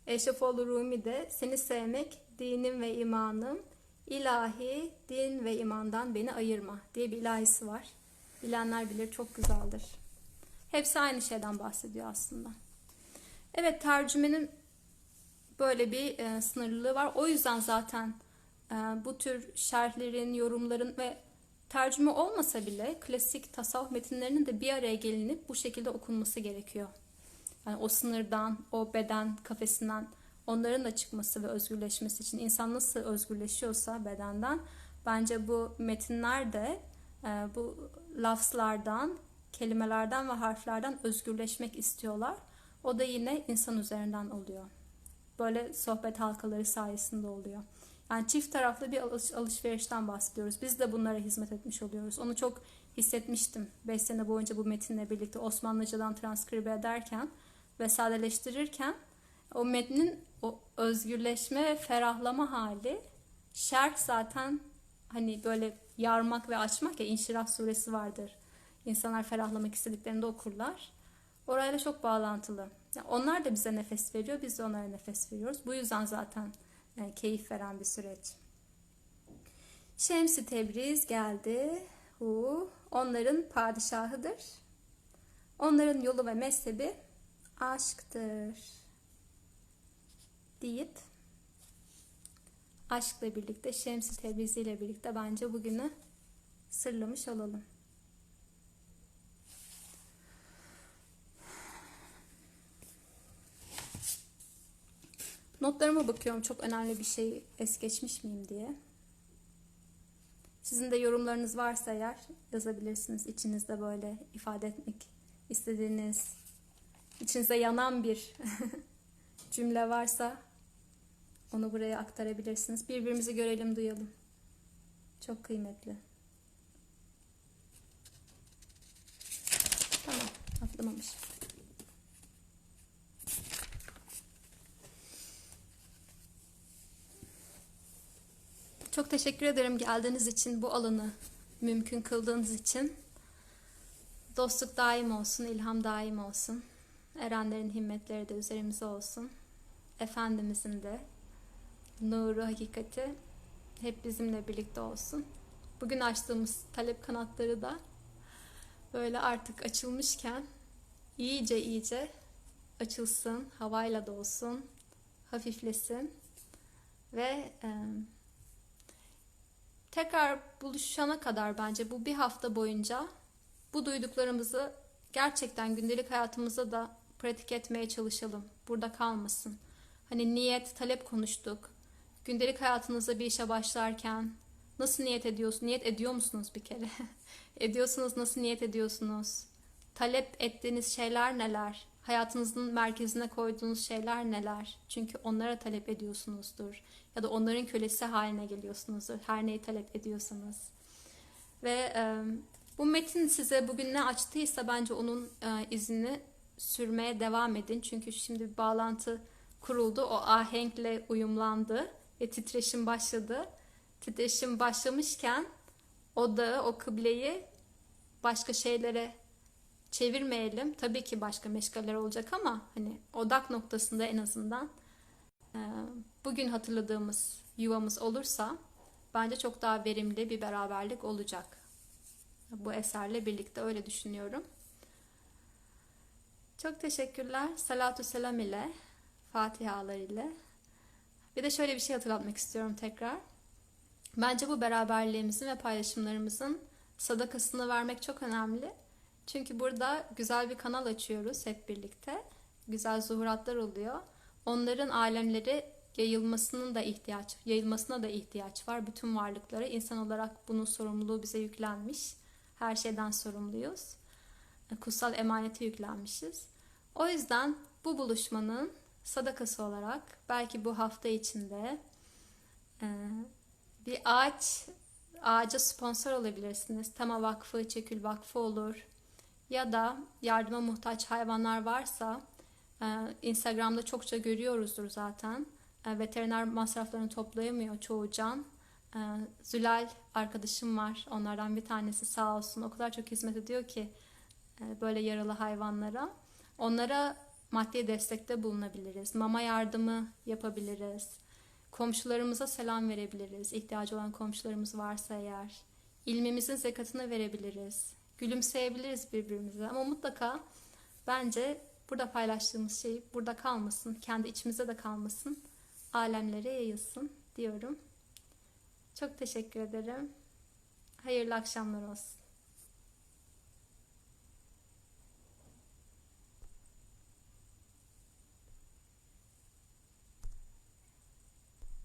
Eşrefoğlu Rumi de seni sevmek dinim ve imanım, ilahi din ve imandan beni ayırma diye bir ilahisi var. Bilenler bilir, çok güzeldir. Hepsi aynı şeyden bahsediyor aslında. Evet, tercümenin böyle bir sınırlılığı var. O yüzden zaten bu tür şerhlerin, yorumların ve tercüme olmasa bile klasik tasavvuf metinlerinin de bir araya gelinip bu şekilde okunması gerekiyor. Yani o sınırdan, o beden kafesinden onların da çıkması ve özgürleşmesi için insan nasıl özgürleşiyorsa bedenden, bence bu metinler de bu lafzlardan, kelimelerden ve harflerden özgürleşmek istiyorlar. O da yine insan üzerinden oluyor. Böyle sohbet halkaları sayesinde oluyor. Yani çift taraflı bir alışverişten bahsediyoruz. Biz de bunlara hizmet etmiş oluyoruz. Onu çok hissetmiştim 5 sene boyunca bu metinle birlikte Osmanlıcadan transkribe ederken ve sadeleştirirken o metnin o özgürleşme ve ferahlama hali, şerh zaten hani böyle yarmak ve açmak ya, İnşirah suresi vardır. İnsanlar ferahlamak istediklerinde okurlar. Orayla çok bağlantılı. Yani onlar da bize nefes veriyor, biz de onlara nefes veriyoruz. Bu yüzden zaten keyif veren bir süreç. Şems-i Tebriz geldi. Onların padişahıdır. Onların yolu ve mezhebi aşktır deyip aşkla birlikte, Şems-i Tebrizi ile birlikte bence bugünü sırlamış olalım. Notlarıma bakıyorum, çok önemli bir şey es geçmiş miyim diye. Sizin de yorumlarınız varsa eğer yazabilirsiniz. İçinizde böyle ifade etmek istediğiniz, içinizde yanan bir cümle varsa onu buraya aktarabilirsiniz. Birbirimizi görelim, duyalım. Çok kıymetli. Tamam, atlamamış. Çok teşekkür ederim geldiğiniz için, bu alanı mümkün kıldığınız için. Dostluk daim olsun, ilham daim olsun. Erenlerin himmetleri de üzerimize olsun. Efendimizin de nuru, hakikati hep bizimle birlikte olsun. Bugün açtığımız talep kanatları da böyle artık açılmışken iyice açılsın, havayla dolsun, hafiflesin ve tekrar buluşana kadar bence bu bir hafta boyunca bu duyduklarımızı gerçekten gündelik hayatımızda da pratik etmeye çalışalım. Burada kalmasın. Hani niyet, talep konuştuk. Gündelik hayatınızda bir işe başlarken nasıl niyet ediyorsunuz? Niyet ediyor musunuz bir kere? Ediyorsunuz, nasıl niyet ediyorsunuz? Talep ettiğiniz şeyler neler? Hayatınızın merkezine koyduğunuz şeyler neler? Çünkü onlara talep ediyorsunuzdur. Ya da onların kölesi haline geliyorsunuzdur. Her neyi talep ediyorsanız. Ve bu metin size bugün ne açtıysa bence onun izini sürmeye devam edin. Çünkü şimdi bir bağlantı kuruldu. O ahenkle uyumlandı ve titreşim başladı. Titreşim başlamışken o dağı, o kıbleyi başka şeylere çevirmeyelim. Tabii ki başka meşgaller olacak ama hani odak noktasında en azından bugün hatırladığımız yuvamız olursa bence çok daha verimli bir beraberlik olacak. Bu eserle birlikte öyle düşünüyorum. Çok teşekkürler. Salatü selam ile, Fatihalar ile. Bir de şöyle bir şey hatırlatmak istiyorum tekrar. Bence bu beraberliğimizin ve paylaşımlarımızın sadakasını vermek çok önemli. Çünkü burada güzel bir kanal açıyoruz hep birlikte. Güzel zuhuratlar oluyor. Onların alemleri yayılmasına da ihtiyaç var. Bütün varlıklara insan olarak bunun sorumluluğu bize yüklenmiş. Her şeyden sorumluyuz. Kutsal emanete yüklenmişiz. O yüzden bu buluşmanın sadakası olarak belki bu hafta içinde bir ağaca sponsor olabilirsiniz. Tema Vakfı, Çekül Vakfı olur. Ya da yardıma muhtaç hayvanlar varsa Instagram'da çokça görüyoruzdur zaten. Veteriner masraflarını toplayamıyor çoğu can. Zülal arkadaşım var. Onlardan bir tanesi sağ olsun. O kadar çok hizmet ediyor ki böyle yaralı hayvanlara. Onlara maddi destekte bulunabiliriz. Mama yardımı yapabiliriz. Komşularımıza selam verebiliriz. İhtiyacı olan komşularımız varsa eğer. İlmimizin zekatını verebiliriz. Gülümseyebiliriz birbirimize. Ama mutlaka bence burada paylaştığımız şey burada kalmasın. Kendi içimizde de kalmasın. Alemlere yayılsın diyorum. Çok teşekkür ederim. Hayırlı akşamlar olsun.